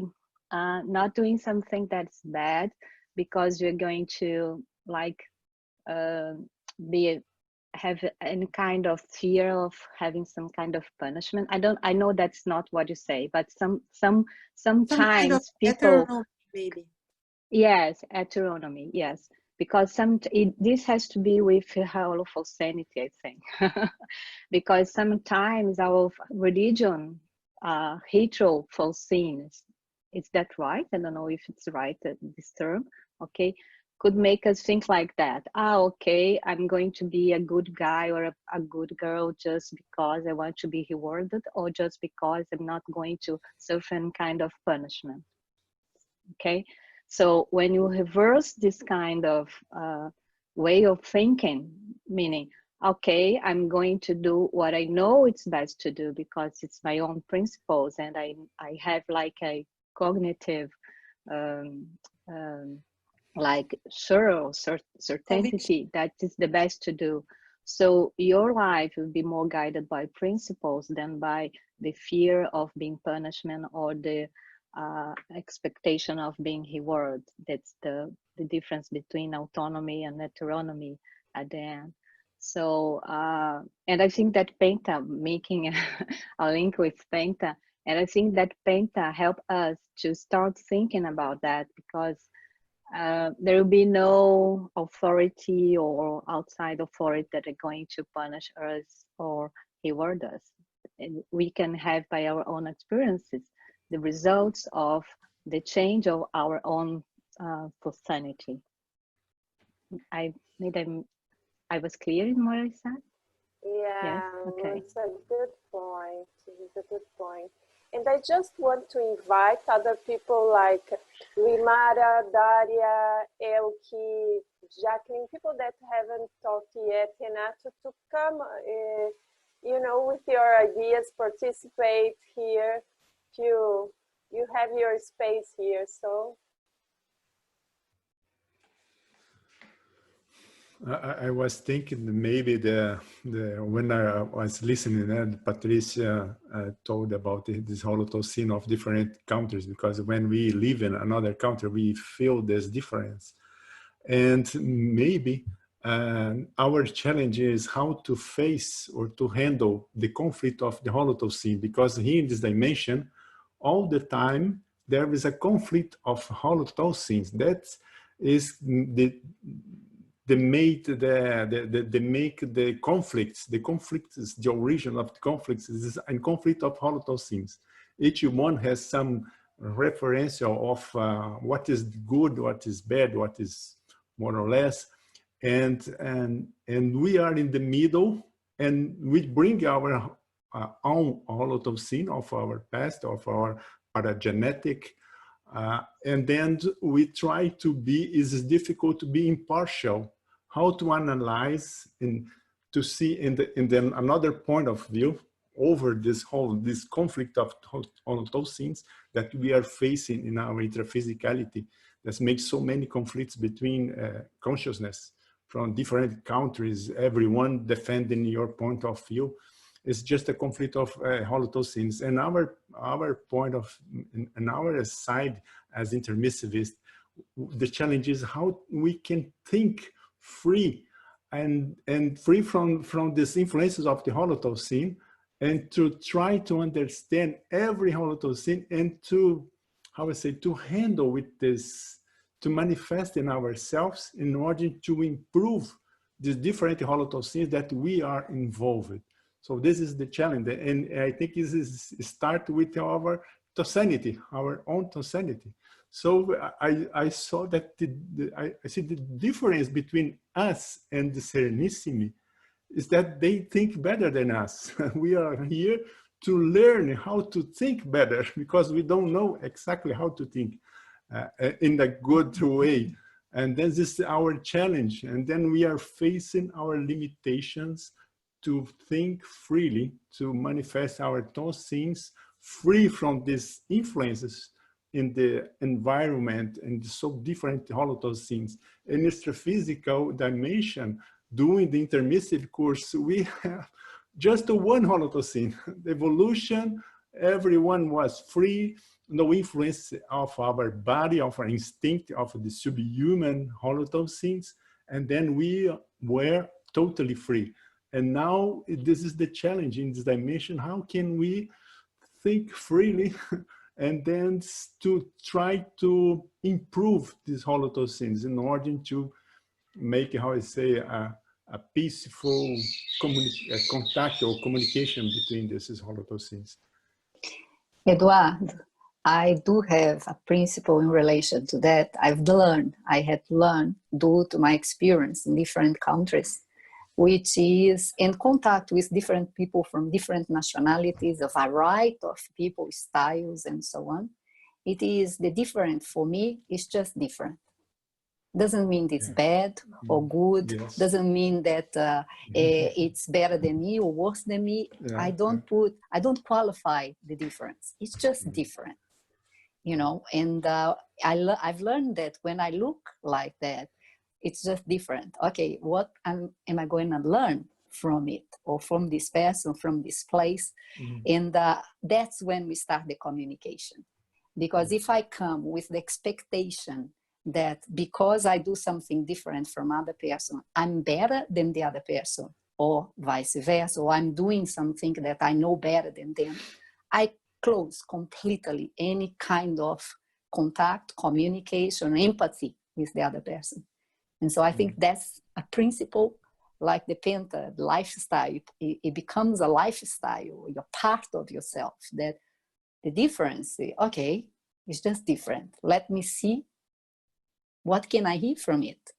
[SPEAKER 11] not doing something that's bad because you're going to like have any kind of fear of having some kind of punishment. I know that's not what you say, but sometimes
[SPEAKER 1] Some kind of
[SPEAKER 11] people,
[SPEAKER 1] heteronomy, maybe.
[SPEAKER 11] yes, heteronomy, yes, because this has to be with holothosenity, I think. Because sometimes our religion, heterophosene, is that right? I don't know if it's right, this term, okay, could make us think like that. Okay, I'm going to be a good guy or a good girl just because I want to be rewarded, or just because I'm not going to suffer any kind of punishment. Okay, so when you reverse this kind of way of thinking, meaning, okay, I'm going to do what I know it's best to do because it's my own principles, and I have like a cognitive like certainty that is the best to do. So your life will be more guided by principles than by the fear of being punishment or the expectation of being rewarded. That's the difference between autonomy and heteronomy at the end. So, and I think that Penta, making a link with Penta, and I think that Penta helped us to start thinking about that, because there will be no authority or outside authority that are going to punish us or reward us. And we can have by our own experiences the results of the change of our own thosenity. I was clear in what I said?
[SPEAKER 12] Yeah,
[SPEAKER 11] Yes? Okay.
[SPEAKER 12] it's a good point. It's a good point. And I just want to invite other people like Limara, Daria, Elke, Jacqueline, people that haven't talked yet, Renato, to come, you know, with your ideas, participate here. You have your space here, so.
[SPEAKER 2] I was thinking maybe when I was listening, and Patricia told about this holothusen of different countries, because when we live in another country, we feel this difference. And maybe our challenge is how to face or to handle the conflict of the holothusen, because here in this dimension, all the time, there is a conflict of holothusens. That is make the conflicts. The conflict is the origin of the conflicts. Is a conflict of holothusens. Each one has some reference of what is good, what is bad, what is more or less, and we are in the middle, and we bring our own holothusen of our past, of our paragenetic. And then we try to be, it's difficult to be impartial, how to analyze and to see in another point of view over this conflict of holothusens that we are facing in our intraphysicality, that makes so many conflicts between consciousness from different countries, everyone defending your point of view. It's just a conflict of holothusens. And our point of, on our side as intermissivists, the challenge is how we can think free and free from these influences of the holothusen, and to try to understand every holothusen, and to, how I say, to handle with this, to manifest in ourselves in order to improve these different holothusens that we are involved. So this is the challenge, and I think this is start with our thosenity, our own thosenity. So I saw that I see the difference between us and the Serenissimi is that they think better than us. We are here to learn how to think better, because we don't know exactly how to think in a good way. And this is our challenge. And then we are facing our limitations to think freely, to manifest our thoughts free from these influences in the environment and so different Holothursins. In astrophysical dimension, during the intermissive course, we have just one Holothursin. The evolution, everyone was free, no influence of our body, of our instinct, of the subhuman Holothursins, and then we were totally free. And now this is the challenge in this dimension. How can we think freely and then to try to improve these Holothursins in order to make, how I say, a peaceful contact or communication between these Holothursins?
[SPEAKER 8] Eduardo, I do have a principle in relation to that. I had learned due to my experience in different countries, which is in contact with different people from different nationalities, a variety of people, styles, and so on. It is the different for me, it's just different. Doesn't mean it's bad or good.
[SPEAKER 2] Yes.
[SPEAKER 8] Doesn't mean that it's better than me or worse than me.
[SPEAKER 2] Yeah.
[SPEAKER 8] I don't qualify the difference. It's just different, you know. And I've learned that when I look like that, it's just different. Okay, what am I going to learn from it, or from this person, from this place? And that's when we start the communication. Because if I come with the expectation that because I do something different from other person, I'm better than the other person, or vice versa, or I'm doing something that I know better than them, I close completely any kind of contact, communication, empathy with the other person. And so I think that's a principle, like the Penta, the lifestyle. It becomes a lifestyle, you're part of yourself, that the difference, okay, it's just different. Let me see, what can I hear from it?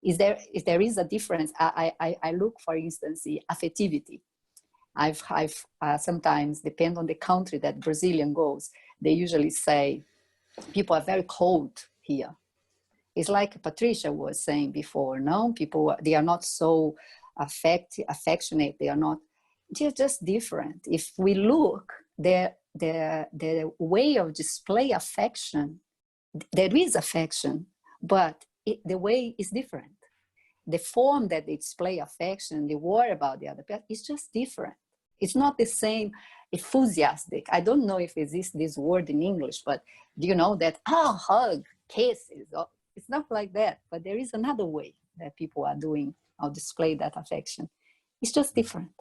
[SPEAKER 8] If there is a difference, I look, for instance, the affectivity. I've sometimes, depend on the country that Brazilian goes, they usually say, people are very cold here. It's like Patricia was saying before, no? People, they are not so affectionate, they're just different. If we look, the way of display affection, there is affection, but the way is different. The form that they display affection, they worry about the other person, is just different. It's not the same enthusiastic. I don't know if exists this word in English, but do you know that, hug, kisses, it's not like that, but there is another way that people are doing or display that affection. It's just different.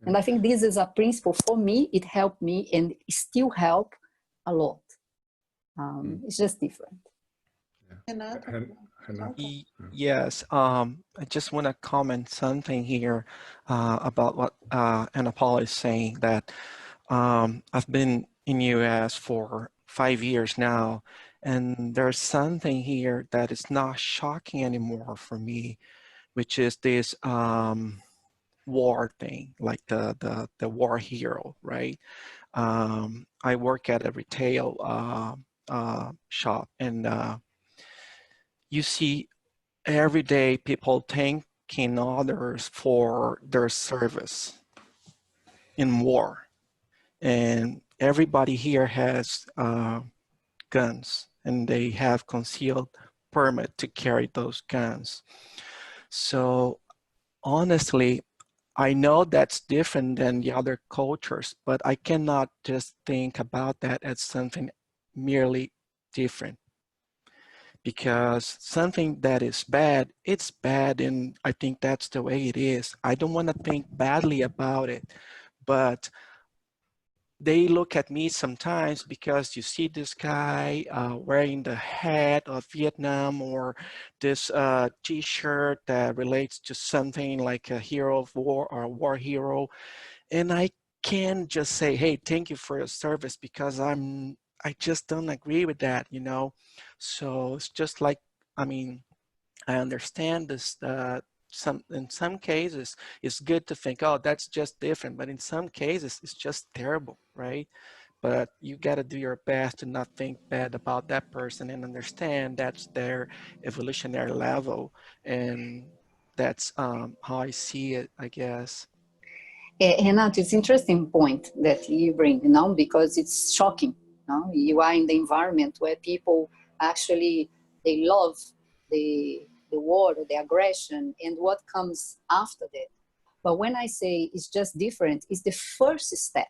[SPEAKER 8] And I think this is a principle for me. It helped me and it still help a lot. It's just different.
[SPEAKER 13] Yes, I just want to comment something here about what Ana Paula is saying, that I've been in US for 5 years now, and there's something here that is not shocking anymore for me, which is this war thing, like the war hero, right? I work at a retail shop, and you see every day people thanking others for their service in war. And everybody here has guns, and they have concealed permit to carry those guns. So honestly, I know that's different than the other cultures, but I cannot just think about that as something merely different. Because something that is bad, it's bad, and I think that's the way it is. I don't want to think badly about it, but they look at me sometimes because you see this guy wearing the hat of Vietnam, or this t-shirt that relates to something like a hero of war or a war hero. And I can't just say, hey, thank you for your service, because I just don't agree with that, you know? So it's just like, I mean, I understand this, in some cases, it's good to think, oh, that's just different. But in some cases, it's just terrible, right? But you got to do your best to not think bad about that person and understand that's their evolutionary level. And that's how I see it, I guess.
[SPEAKER 8] Renato, it's an interesting point that you bring, because it's shocking. You are in the environment where people actually, they love the war, the aggression, and what comes after that. But when I say it's just different, it's the first step.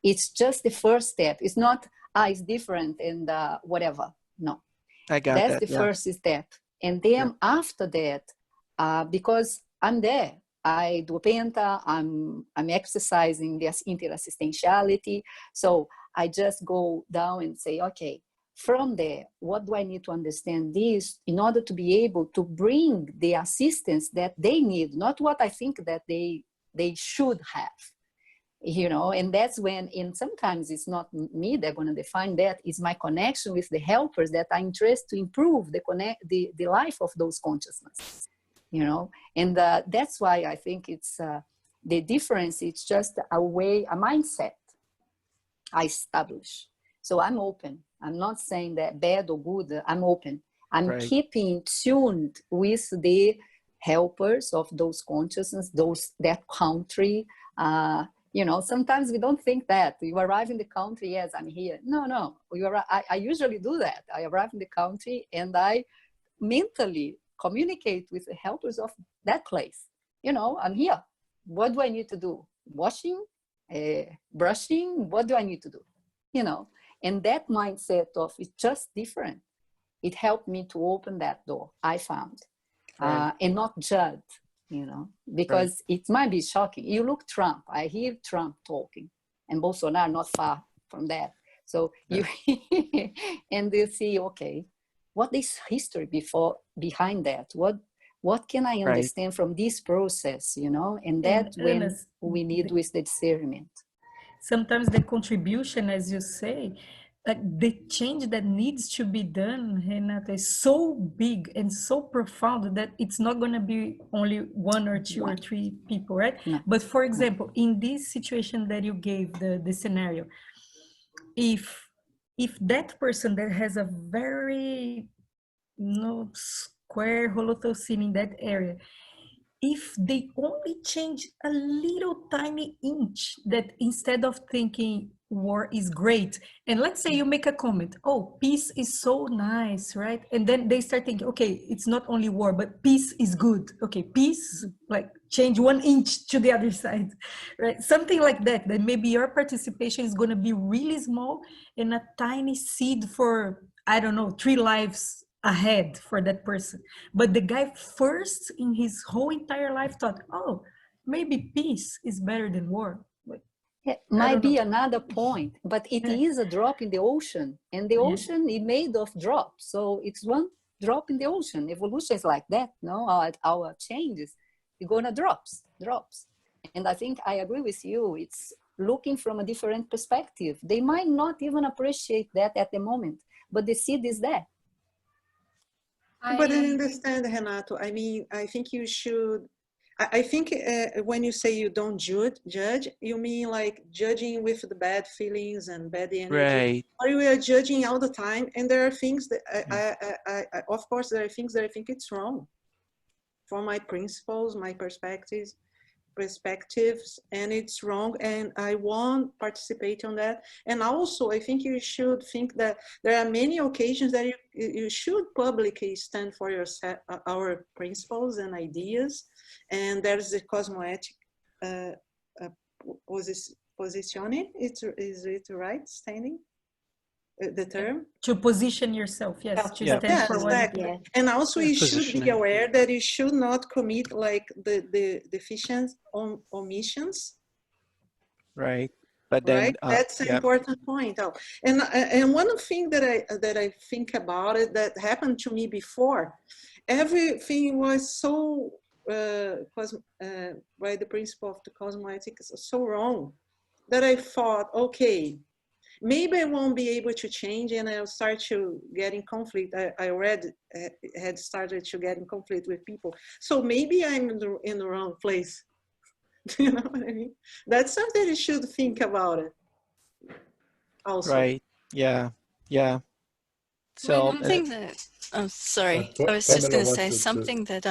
[SPEAKER 8] It's just the first step. It's not, it's different and whatever. No,
[SPEAKER 13] I got
[SPEAKER 8] that's
[SPEAKER 13] that.
[SPEAKER 8] the first step. And then after that, because I'm there, I do penta, I'm exercising this interassistentiality. So I just go down and say, okay, from there, what do I need to understand this in order to be able to bring the assistance that they need, not what I think that they should have, and that's when, and sometimes it's not me that's going to define that, it's my connection with the helpers that are interested to improve the life of those consciousness, and that's why I think it's the difference. It's just a mindset I establish. So I'm open. I'm not saying that bad or good. I'm open. I'm keeping tuned with the helpers of those consciousness, that country. Sometimes we don't think that. You arrive in the country, yes, I'm here. No. I usually do that. I arrive in the country and I mentally communicate with the helpers of that place. I'm here. What do I need to do? Washing, brushing, what do I need to do? And that mindset of it's just different. It helped me to open that door, I found, and not judge, because it might be shocking. You look Trump, I hear Trump talking, and Bolsonaro not far from that. So you, and you see, okay, what is history behind that? What can I understand from this process, And that's when we need with the discernment.
[SPEAKER 7] Sometimes the contribution, as you say, the change that needs to be done, Renata, is so big and so profound that it's not going to be only one or two or three people, right? No. But for example, in this situation that you gave, the scenario, if that person that has a very square holothosene in that area, if they only change a little tiny inch, that instead of thinking war is great, and let's say you make a comment, oh, peace is so nice, right? And then they start thinking, okay, it's not only war, but peace is good. Okay, peace, like change 1 inch to the other side, right? Something like that, then maybe your participation is going to be really small and a tiny seed for, I don't know, 3 lives ahead for that person. But the guy first in his whole entire life thought, oh, maybe peace is better than war.
[SPEAKER 8] It might be another point, but it is a drop in the ocean, and the ocean is made of drops. So it's one drop in the ocean. Evolution is like that, no? Our changes, you're gonna drops. And I think I agree with you. It's looking from a different perspective. They might not even appreciate that at the moment, but the seed is there.
[SPEAKER 1] But I understand, Renato. I mean, I think you should, I think when you say you don't judge, you mean like judging with the bad feelings and bad energy.
[SPEAKER 13] Right.
[SPEAKER 1] Or you are judging all the time, and there are things that, of course, there are things that I think it's wrong. For my principles, my perspectives, and it's wrong, and I won't participate on that. And also, I think you should think that there are many occasions that you should publicly stand for our principles and ideas, and there's the cosmoetic positioning. Is it right, standing? The term?
[SPEAKER 7] To position yourself, yes. To stand for what
[SPEAKER 1] exactly.
[SPEAKER 7] it is.
[SPEAKER 1] And also you should be aware that you should not commit like the deficient omissions.
[SPEAKER 13] Right. But then
[SPEAKER 1] that's an important point. And one thing that I think about it that happened to me before, everything was so by the principle of the cosmoethics so wrong that I thought, okay, maybe I won't be able to change, and I'll start to get in conflict. I already had started to get in conflict with people. So maybe I'm in the wrong place. You know what I mean? That's something you should think about it also.
[SPEAKER 13] Right. Yeah. So
[SPEAKER 5] one thing that, sorry, I was just going to say something that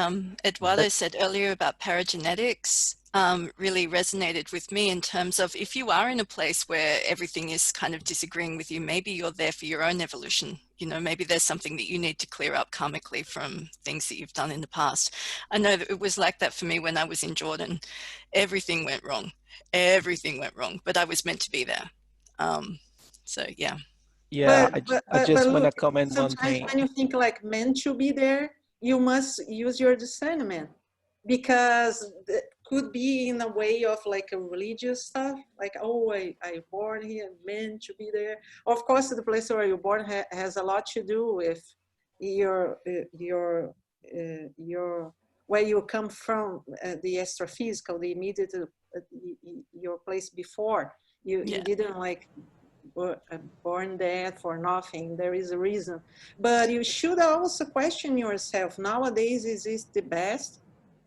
[SPEAKER 5] Eduardo said earlier about paragenetics. really resonated with me in terms of if you are in a place where everything is kind of disagreeing with you, maybe you're there for your own evolution. You know, maybe there's something that you need to clear up karmically from things that you've done in the past. I know that it was like that for me when I was in Jordan. Everything went wrong. Everything went wrong, but I was meant to be there. So, yeah.
[SPEAKER 13] Yeah, I just
[SPEAKER 1] but
[SPEAKER 13] want to
[SPEAKER 1] look,
[SPEAKER 13] comment one
[SPEAKER 1] sometimes
[SPEAKER 13] thing.
[SPEAKER 1] when you think like meant to be there, you must use your discernment, because it could be in a way of like a religious stuff, like, oh, I born here, meant to be there. Of course, the place where you're born has a lot to do with your where you come from, the astrophysical, the immediate your place before. You didn't like born there for nothing. There is a reason. But you should also question yourself. Nowadays, is this the best?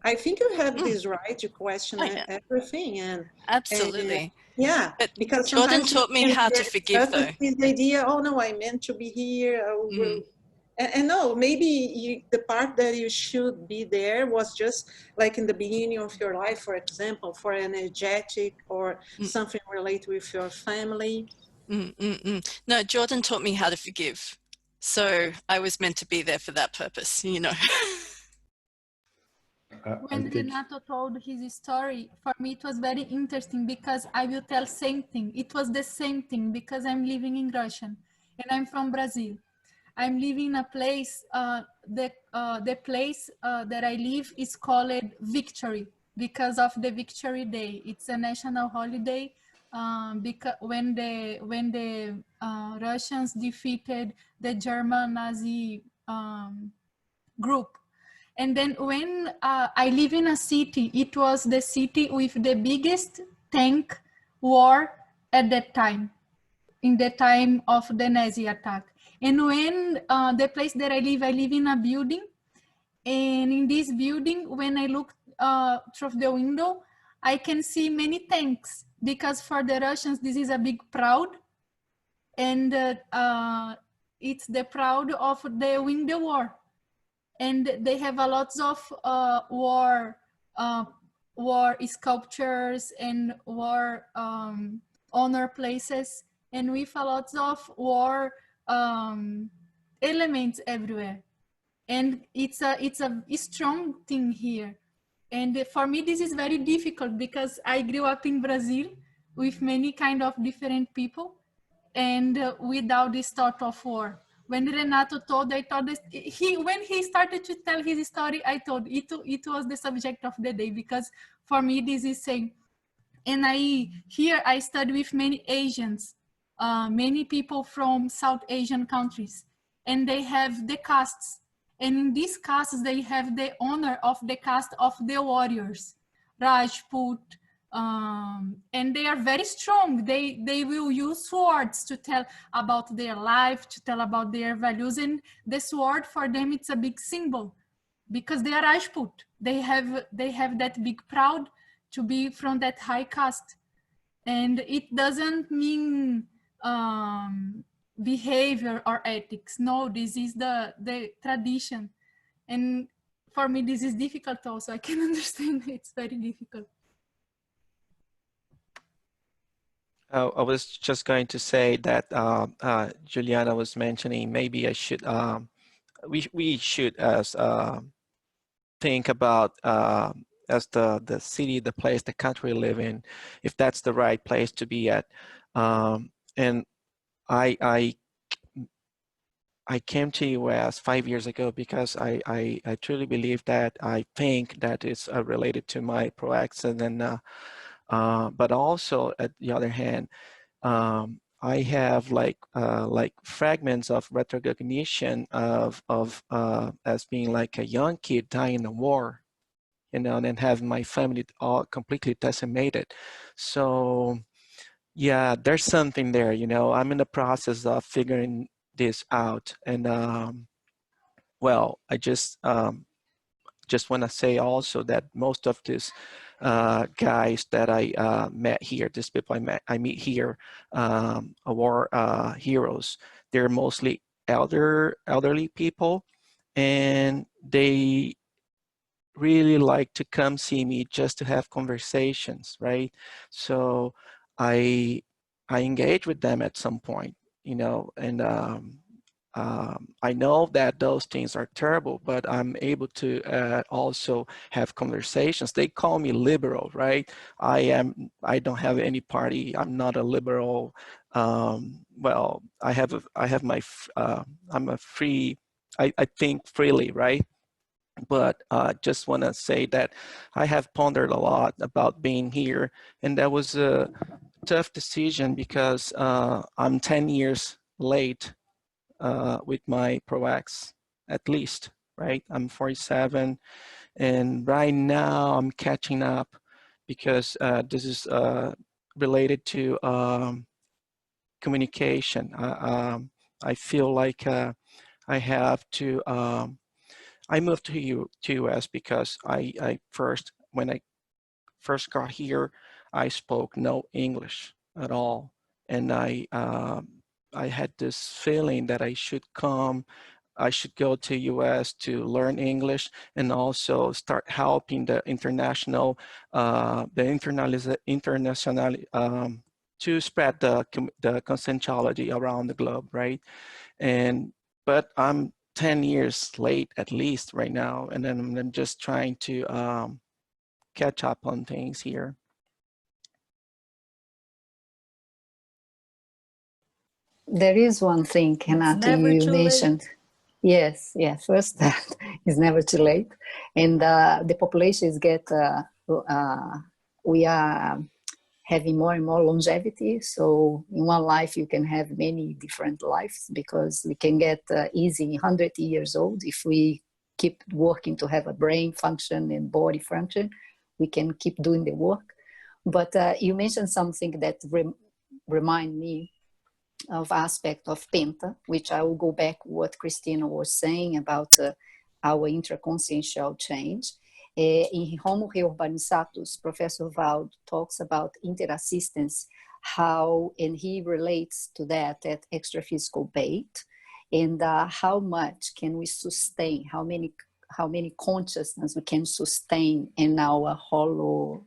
[SPEAKER 1] I think you have this right to question everything. And
[SPEAKER 5] absolutely.
[SPEAKER 1] Yeah,
[SPEAKER 5] but
[SPEAKER 1] because
[SPEAKER 5] Jordan
[SPEAKER 1] sometimes
[SPEAKER 5] taught me how to forgive, though.
[SPEAKER 1] This idea, oh no, I meant to be here. And no, maybe the part that you should be there was just like in the beginning of your life, for example, for energetic or something related with your family.
[SPEAKER 5] No, Jordan taught me how to forgive. So I was meant to be there for that purpose, you know.
[SPEAKER 14] When Renato told his story, for me it was very interesting because I will tell same thing. It was the same thing because I'm living in Russia and I'm from Brazil. I'm living in a place, the place that I live is called Victory because of the Victory Day. It's a national holiday because when the Russians defeated the German Nazi group. And then when I live in a city, it was the city with the biggest tank war at that time, in the time of the Nazi attack. And when the place that I live in a building, and in this building, when I look through the window, I can see many tanks because for the Russians, this is a big proud. And it's the proud of the win the war. And they have a lots of war sculptures and war honor places, and with a lots of war elements everywhere. And it's a strong thing here. And for me, this is very difficult because I grew up in Brazil with many kind of different people and without this thought of war. When Renato told, I thought this, when he started to tell his story, I thought it was the subject of the day because for me, this is same. And I study with many Asians, many people from South Asian countries, and they have the castes. And in these castes, they have the honor of the caste of the warriors, Rajput, and they are very strong. They will use swords to tell about their life, to tell about their values. And the sword for them, it's a big symbol because they are Rajput. They have that big proud to be from that high caste. And it doesn't mean behavior or ethics. No, this is the tradition. And for me, this is difficult also. I can understand it's very difficult.
[SPEAKER 13] I was just going to say that Juliana was mentioning maybe I should we should as think about as the city, the place, the country we live in, if that's the right place to be at. And I came to US 5 years ago because I truly believe that I think that it's related to my Proexis, and but also at the other hand, I have like fragments of retrocognition of as being like a young kid dying in the war, you know, and then having my family all completely decimated. So yeah, there's something there, you know. I'm in the process of figuring this out, and well, I just want to say also that most of these guys that I met here, these people I meet here, war heroes, they're mostly elderly people, and they really like to come see me just to have conversations, right? So I engage with them at some point, you know, and I know that those things are terrible, but I'm able to also have conversations. They call me liberal, right? I don't have any party. I'm not a liberal. Well, I'm a free, I think freely, right? But just want to say that I have pondered a lot about being here, and that was a tough decision because I'm 10 years late with my Proexis, at least, right? I'm 47, and right now I'm catching up because this is related to communication. I feel like I have to. I moved to US because when I first got here, I spoke no English at all, and I had this feeling that I should go to US to learn English and also start helping the international, international to spread the conscientiology around the globe, right? But I'm 10 years late at least right now, and then I'm just trying to catch up on things here.
[SPEAKER 8] There is one thing, Renata, you mentioned. Yes, yeah, first, that it's never too late. And the populations we are having more and more longevity. So in one life, you can have many different lives because we can get easy 100 years old. If we keep working to have a brain function and body function, we can keep doing the work. But you mentioned something that remind me of aspect of Penta, which I will go back what Christina was saying about our intraconsciential change. In Homo Reurbanizzatus, Professor Waldo talks about interassistance, and he relates to that at extraphysical bait, and how much can we sustain, how many consciousness we can sustain in our hollow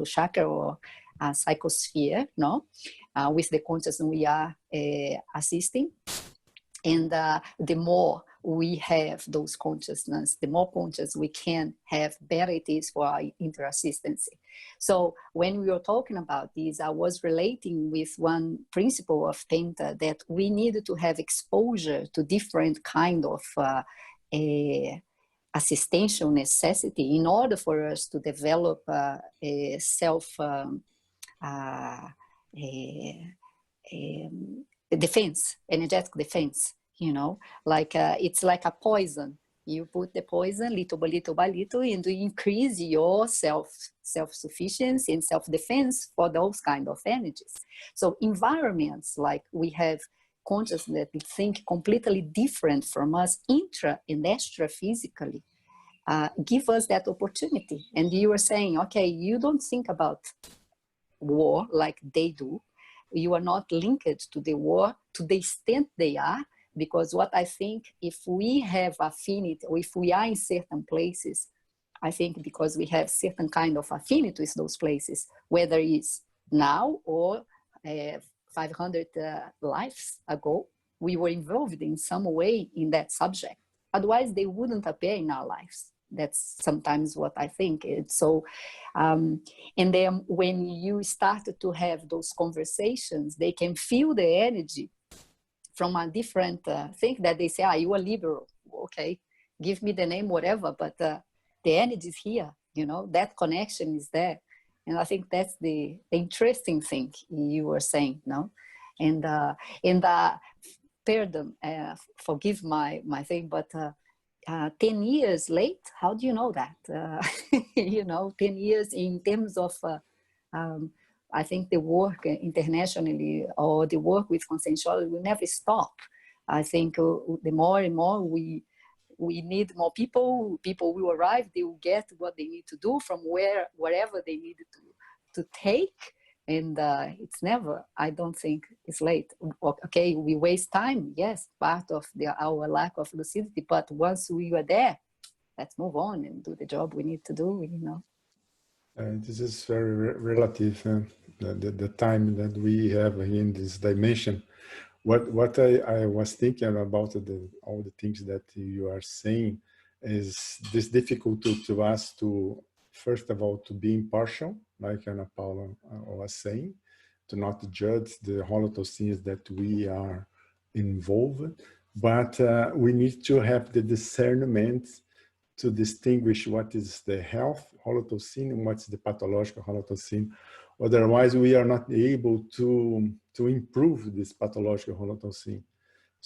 [SPEAKER 8] chakra or psychosphere, no? With the consciousness we are assisting. And the more we have those consciousness, the more conscious we can have, better it is for our interassistancy. So when we were talking about this, I was relating with one principle of Penta that we needed to have exposure to different kind of assistential necessity in order for us to develop a self defense, energetic defense, you know, like it's like a poison. You put the poison little by little by little, and you increase your self-sufficiency and self-defense for those kind of energies. So environments like we have consciousness that we think completely different from us, intra and extra physically, give us that opportunity. And you were saying, okay, you don't think about war like they do. You are not linked to the war to the extent they are, because what I think, if we have affinity, or if we are in certain places, I think because we have certain kind of affinity with those places, whether it's now or 500 lives ago, we were involved in some way in that subject. Otherwise, they wouldn't appear in our lives. That's sometimes what I think. So, and then when you start to have those conversations, they can feel the energy from a different thing that they say, you are liberal. Okay, give me the name, whatever, but the energy is here, you know, that connection is there. And I think that's the interesting thing you were saying, no? And pardon, forgive my thing, but 10 years late, how do you know that? You know, 10 years in terms of, I think the work internationally or the work with conscientiology will never stop. I think the more and more we need more people will arrive, they will get what they need to do from wherever they need to take. And it's never, I don't think it's late. Okay, we waste time, yes, part of our lack of lucidity, but once we are there, let's move on and do the job we need to do, you know.
[SPEAKER 2] This is very relative, the time that we have in this dimension. What I was thinking about all the things that you are saying is this difficulty to us to, first of all, to be impartial, like Ana Paula was saying, to not judge the holotoscenes that we are involved, but we need to have the discernment to distinguish what is the health holotoscene and what's the pathological holotoscene. Otherwise, we are not able to improve this pathological holotoscene.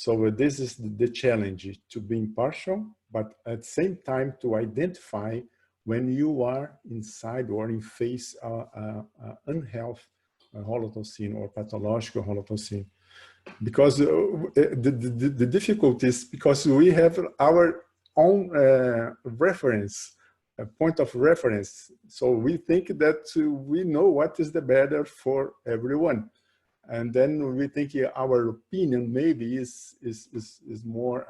[SPEAKER 2] So this is the challenge, to be impartial, but at the same time to identify when you are inside or in face unhealthy holotoscene or pathological holotoscene. Because the difficulty is because we have our own reference, a point of reference. So we think that we know what is the better for everyone. And then we think our opinion maybe is more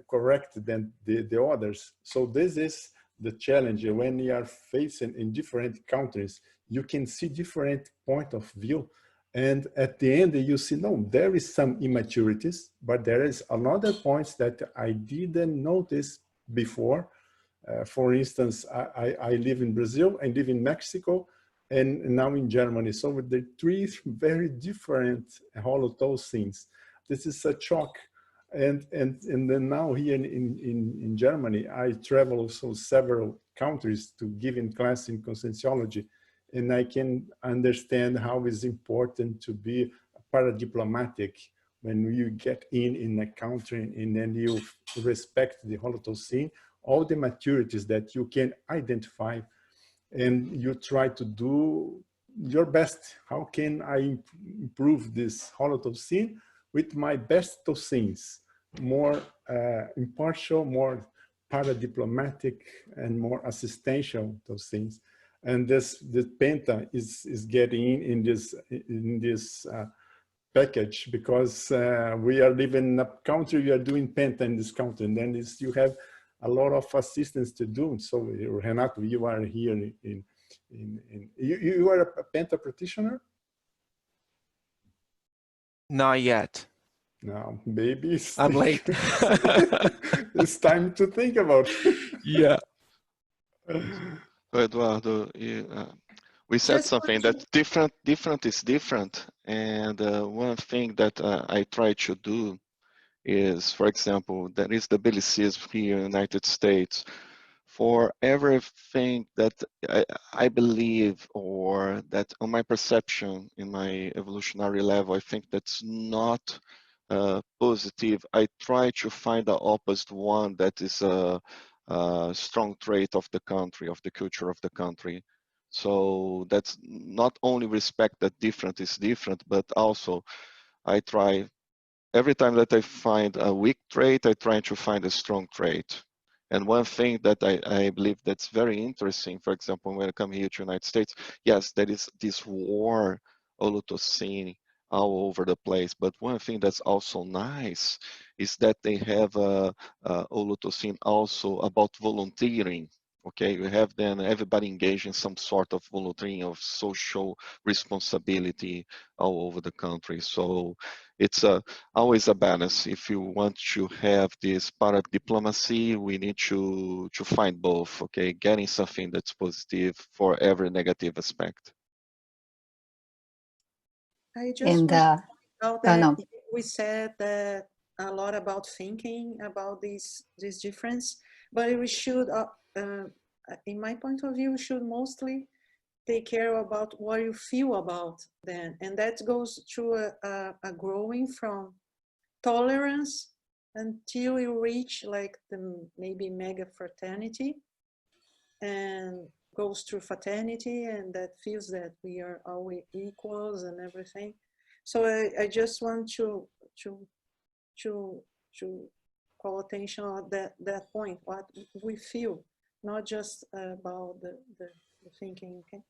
[SPEAKER 2] correct than the others. So this is the challenge. When you are facing in different countries, you can see different point of view. And at the end, you see, no, there is some immaturities, but there is another points that I didn't notice before. For instance, I live in Brazil, I live in Mexico, and now in Germany. So with the three very different holotoscenes, this is a shock. And then now here in Germany, I travel also several countries to give in class in Conscientiology. And I can understand how it's important to be paradiplomatic when you get in a country and then you respect the holotoscene, all the maturities that you can identify, and you try to do your best. How can I improve this holotoscene with my best toscenes? More impartial, more paradiplomatic, and more assistential toscenes. And this penta is getting in this package, because we are living in a country, we are doing penta in this country, and then you have a lot of assistance to do. So Renato, you are here you are a penta practitioner?
[SPEAKER 13] Not yet.
[SPEAKER 2] No, maybe
[SPEAKER 13] I'm late.
[SPEAKER 2] It's time to think about it.
[SPEAKER 13] Yeah.
[SPEAKER 9] Eduardo, we said something that different is different. And one thing that I try to do is, for example, there is the belicism here in the United States. For everything that I believe, or that on my perception, in my evolutionary level, I think that's not positive, I try to find the opposite one that is a strong trait of the country, of the culture of the country. So that's not only respect that different is different, but also I try, every time that I find a weak trait, I try to find a strong trait. And one thing that I believe that's very interesting, for example, when I come here to the United States, yes, there is this war holotoscene all over the place. But one thing that's also nice is that they have a holotoscene also about volunteering. Okay, you have then everybody engaged in some sort of volunteering, of social responsibility all over the country. So it's always a balance. If you want to have this paradiplomacy, we need to find both, okay? Getting something that's positive for every negative aspect.
[SPEAKER 1] I just want to know that we said that a lot about thinking about this difference, but we should, in my point of view, we should mostly take care about what you feel about them. And that goes through a growing from tolerance until you reach like the maybe mega fraternity, and goes through fraternity, and that feels that we are always equals and everything. So I just want to call attention on that point, what we feel, not just about the thinking, okay?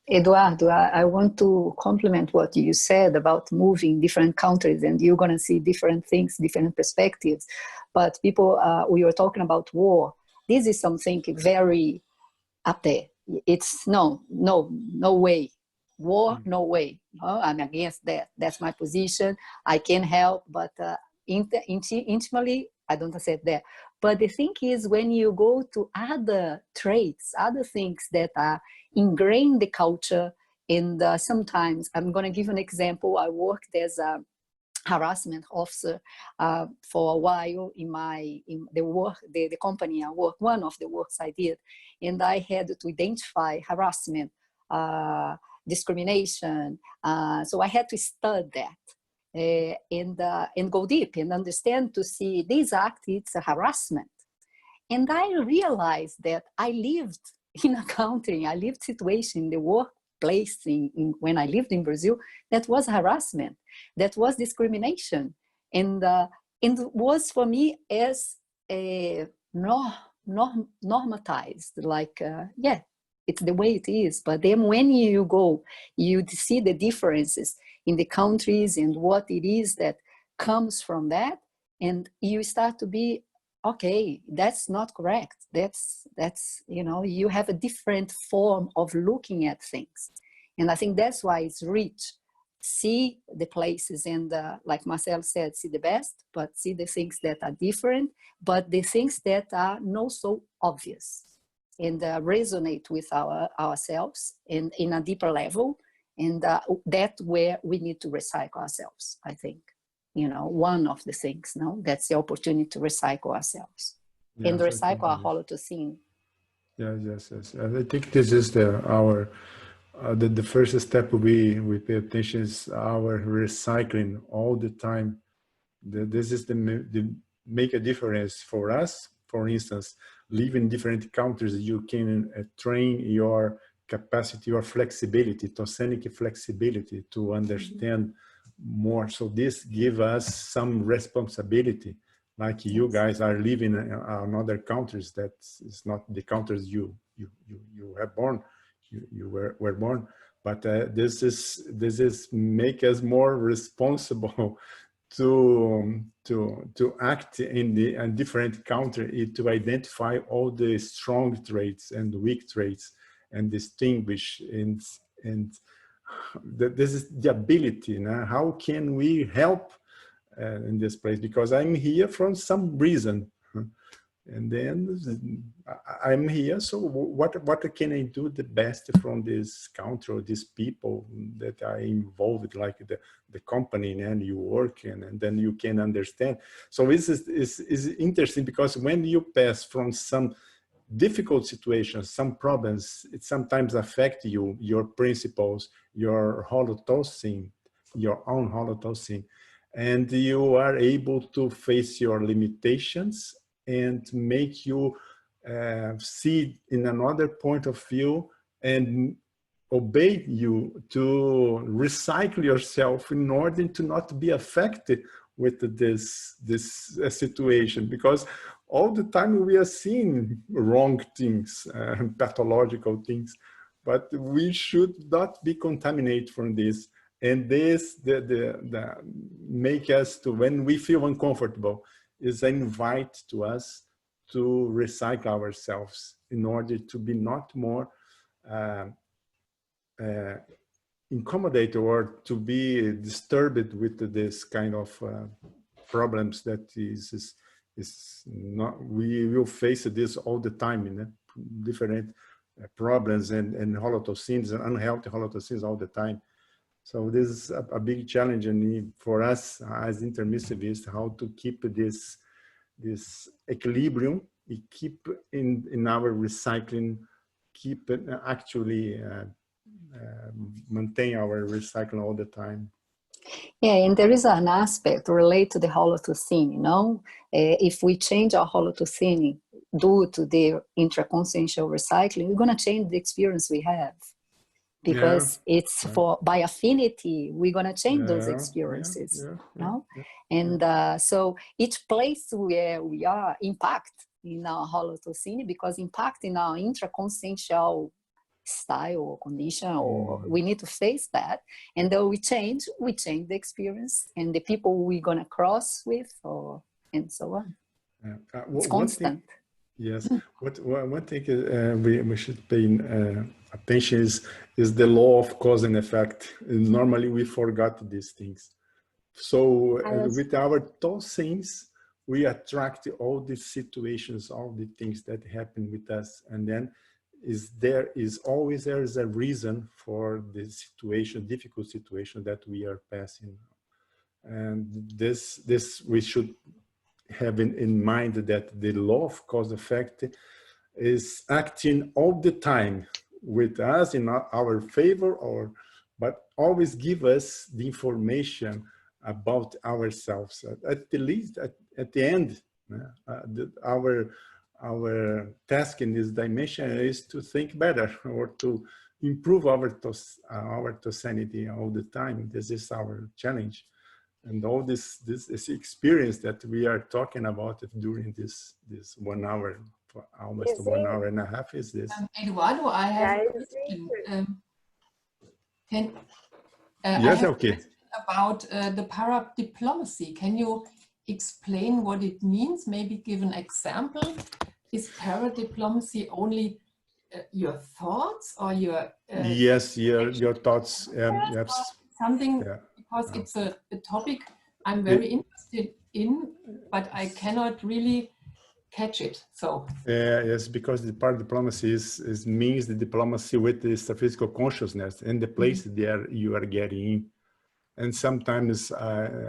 [SPEAKER 8] Eduardo, I want to complement what you said about moving different countries, and you're going to see different things, different perspectives. But people, we were talking about war. This is something very up there. It's no way. War, no way. I'm against that. That's my position. I can help, but intimately, I don't accept that. But the thing is, when you go to other traits, other things that are ingrained in the culture, and sometimes, I'm going to give an example. I worked as a harassment officer for a while in the company I worked, one of the works I did, and I had to identify harassment, discrimination. So I had to study that and go deep and understand to see this act, it's a harassment. And I realized that I lived in a country, I lived situation in the workplace when I lived in Brazil, that was harassment, that was discrimination. And was for me as normatized, like, yeah, it's the way it is. But then when you go, you see the differences in the countries and what it is that comes from that, and you start to be, okay, that's not correct. That's you have a different form of looking at things. And I think that's why it's rich. See the places and like Marcel said, see the best, but see the things that are different, but the things that are not so obvious and resonate with ourselves and in a deeper level. And that's where we need to recycle ourselves, I think. One of the things, that's the opportunity to recycle ourselves and recycle our holocene.
[SPEAKER 2] Yes. I think this is the first step we pay attention is our recycling all the time. This is the make a difference for us. For instance, living in different countries, you can train your capacity, your flexibility, THOSENITY flexibility to understand more. So this gives us some responsibility. Like you guys are living in other countries that is not the countries you have born, you were born, but this is make us more responsible to act in a different country, to identify all the strong traits and weak traits and distinguish and this is the ability. Now, how can we help in this place? Because I'm here for some reason, and then I'm here. So what can I do the best from this country or these people that are involved, like the company and you work in, and then you can understand. So this is interesting because when you pass from some difficult situations, some problems, it sometimes affect you, your principles, your holotosing, your own holotosing, and you are able to face your limitations and make you see in another point of view and obey you to recycle yourself in order to not be affected with this situation, because all the time we are seeing wrong things, pathological things, but we should not be contaminated from this. And this the make us to, when we feel uncomfortable, is an invite to us to recycle ourselves in order to be not more accommodated or to be disturbed with this kind of problems that is not, we will face this all the time in different problems and holotosins and unhealthy holotosins all the time. So this is a big challenge for us as intermissivists, how to keep this equilibrium, keep in our recycling, keep actually maintain our recycling all the time.
[SPEAKER 8] Yeah, and there is an aspect related to the holotosine, if we change our holotosine due to the intraconsciential recycling, we're going to change the experience we have. Because it's by affinity, we're going to change those experiences, And so each place where we are impact in our holotosine, because impact in our intraconsciential style or condition, or we need to face that. And though we change the experience and the people we're gonna cross with, or and so on. It's constant.
[SPEAKER 2] Yes, one thing we should pay attention is the law of cause and effect. And normally we forgot these things. So with our THOSENITY, we attract all these situations, all the things that happen with us, and then there is a reason for the situation, difficult situation that we are passing. And this we should have in mind, that the law of cause effect is acting all the time with us in our favor, but always give us the information about ourselves. At the least, at the end, our task in this dimension is to think better, or to improve our THOSENITY all the time. This is our challenge. And all this experience that we are talking about during this 1 hour, almost 1 hour and a half, is this.
[SPEAKER 15] Eduardo, I have a question.
[SPEAKER 2] Yes, okay.
[SPEAKER 15] About the paradiplomacy. Can you explain what it means? Maybe give an example. Is paradiplomacy only your thoughts, or your
[SPEAKER 2] yes, your thoughts?
[SPEAKER 15] Something, because it's a topic I'm very interested in, but I cannot really catch it. So
[SPEAKER 2] yes, because the paradiplomacy means the diplomacy with the physical consciousness and the place there you are getting in. And sometimes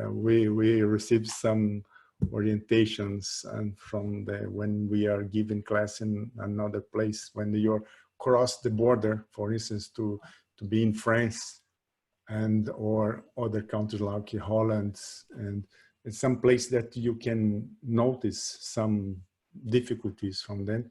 [SPEAKER 2] we receive some orientations and from when we are giving class in another place, when you cross the border, for instance, to be in France or other countries like Holland, and it's some place that you can notice some difficulties from them,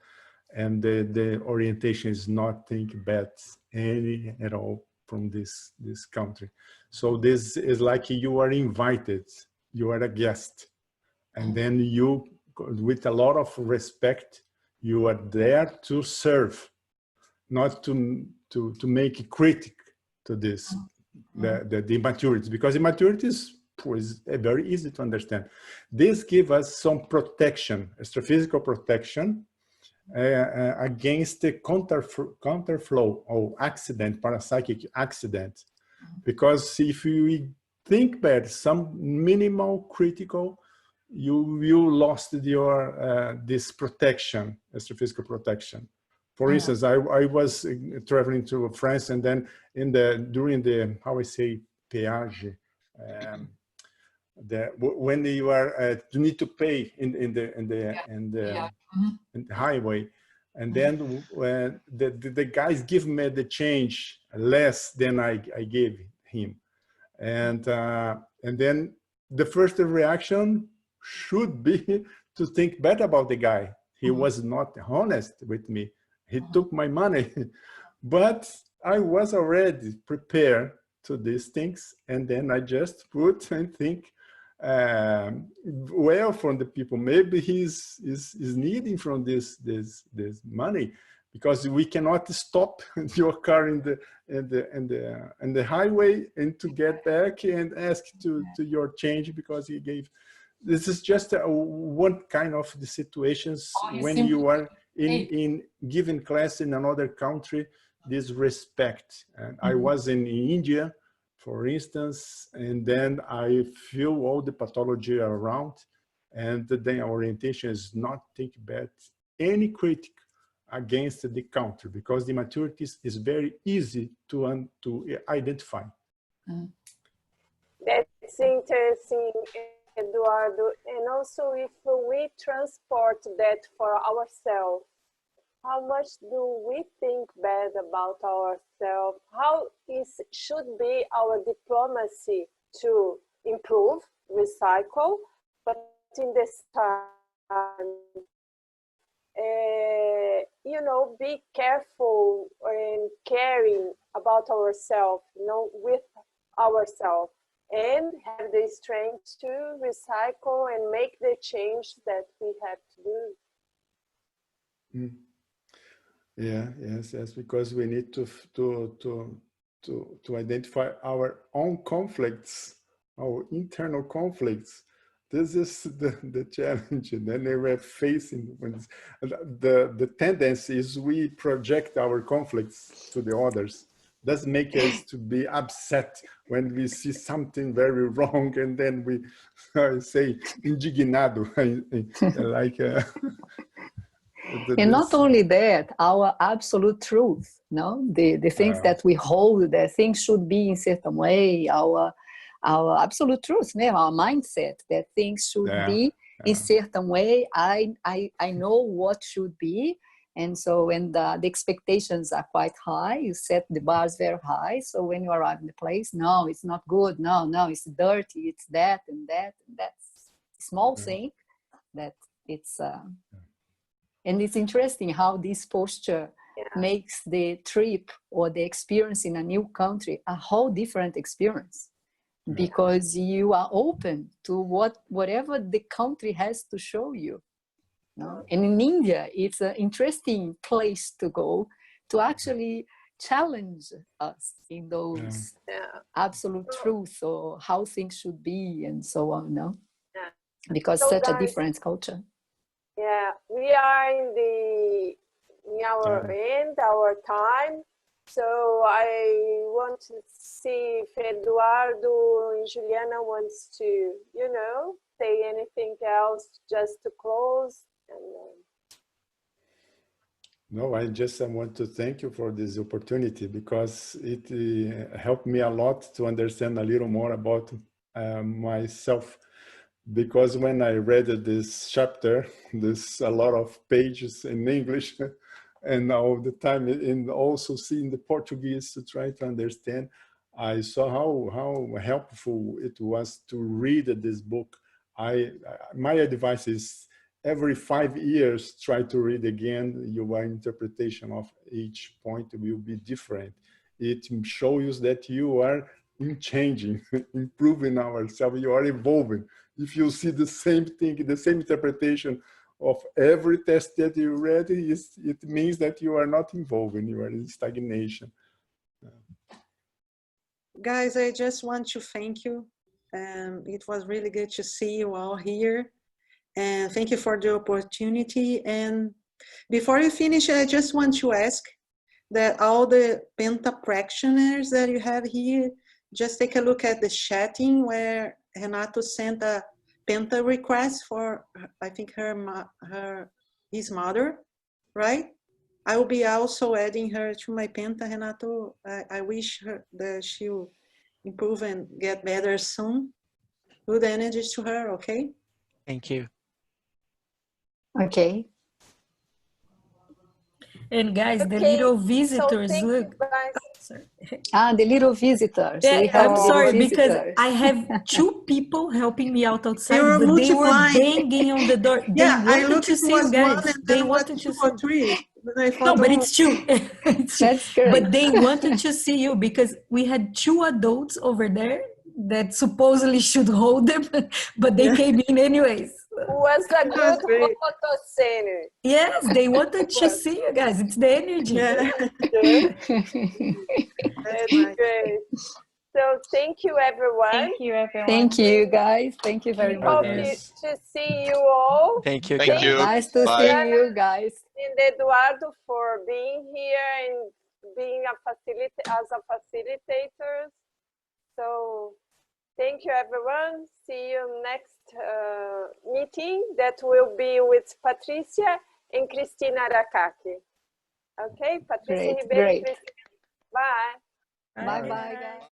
[SPEAKER 2] and the orientation is not think bad any at all from this country. So this is like you are invited, you are a guest, and then you, with a lot of respect, you are there to serve, not to make a critic to this, the immaturity, because immaturity is very easy to understand. This gives us some protection, astrophysical protection, against the counterflow or accident, parapsychic accident. Because if we think bad, some minimal critical, you lost your this protection, astrophysical protection. For instance, I was traveling to France, and then during the, how I say, péage, when you are you need to pay in the highway, and then the guys give me the change less than I gave him, and then the first reaction should be to think bad about the guy. He was not honest with me. He took my money, but I was already prepared to these things, and then I just put and think well from the people. Maybe he's needing from this money, because we cannot stop your car in the highway and to get back and ask to your change because he gave. This is just one kind of the situations when you are in giving class in another country, this respect. And I was in India, for instance, and then I feel all the pathology around, and the orientation is not think bad any critic against the country, because the maturities is very easy to identify.
[SPEAKER 12] That's interesting, Eduardo. And also, if we transport that for ourselves, how much do we think bad about ourselves? How should be our diplomacy to improve, recycle, but in this time, you know, be careful and caring about ourselves, you know, with ourselves, and have the strength to recycle and make the change that we have to do.
[SPEAKER 2] Yeah, yes, because we need to identify our own conflicts, our internal conflicts. This is the challenge. And then we're facing when the tendency is we project our conflicts to the others. Does make us to be upset when we see something very wrong, and then we say indignado, like.
[SPEAKER 8] And not only that, our absolute truth, no, the things that we hold, that things should be in certain way, our absolute truth, né? Our mindset that things should be in certain way. I know what should be, and so when the expectations are quite high, you set the bars very high. So when you arrive in the place, no, it's not good. No, it's dirty. It's that and that and that's small thing that it's. And it's interesting how this posture makes the trip or the experience in a new country a whole different experience, because you are open to whatever the country has to show you. No? And in India, it's an interesting place to go to actually challenge us in those absolute truth or how things should be and so on. No? Because so such a different culture.
[SPEAKER 12] Yeah, we are in our end, our time. So I want to see if Eduardo and Juliana wants to, say anything else just to close.
[SPEAKER 2] No, I want to thank you for this opportunity, because it helped me a lot to understand a little more about myself. Because when I read this chapter, there's a lot of pages in English, and all the time, and also seeing the Portuguese to try to understand, I saw how helpful it was to read this book. My advice is every 5 years, try to read again. Your interpretation of each point will be different. It shows that you are changing, improving ourselves, you are evolving. If you see the same thing, the same interpretation of every text that you read, it means that you are not evolving, you are in stagnation.
[SPEAKER 1] Guys, I just want to thank you. It was really good to see you all here. And thank you for the opportunity. And before you finish, I just want to ask that all the Penta practitioners that you have here, just take a look at the chatting where Renato sent a Penta request for, I think, his mother, right? I will be also adding her to my Penta, Renato. I wish her that she'll improve and get better soon. Good energies to her, okay?
[SPEAKER 13] Thank you.
[SPEAKER 8] Okay.
[SPEAKER 7] And guys, the little visitors,
[SPEAKER 12] so
[SPEAKER 7] look.
[SPEAKER 8] The little visitors.
[SPEAKER 7] Yeah,
[SPEAKER 8] we have
[SPEAKER 7] I'm sorry
[SPEAKER 8] visitors.
[SPEAKER 7] because I have 2 people helping me out outside, but they were banging on the door. They wanted to see you guys. They wanted to see
[SPEAKER 1] 3.
[SPEAKER 7] No, but it's 2. It's 2.
[SPEAKER 8] That's great.
[SPEAKER 7] But they wanted to see you because we had 2 adults over there that supposedly should hold them, but they came in anyways.
[SPEAKER 12] Was a good photoscene.
[SPEAKER 7] Yes, they wanted to see you guys. It's the energy.
[SPEAKER 12] That's great. So thank you, everyone.
[SPEAKER 3] Thank you, everyone.
[SPEAKER 8] Thank you, guys. Thank you very much.
[SPEAKER 12] Hope to see you all.
[SPEAKER 13] Thank you,
[SPEAKER 9] Thank
[SPEAKER 13] guys.
[SPEAKER 9] you.
[SPEAKER 8] Nice to see you guys.
[SPEAKER 12] And Eduardo for being here and being as a facilitator. So thank you, everyone. See you next meeting that will be with Patricia and Cristina Aracaki. Okay, Patricia Ribeiro.
[SPEAKER 8] Great.
[SPEAKER 12] Bye.
[SPEAKER 8] Bye-bye, guys.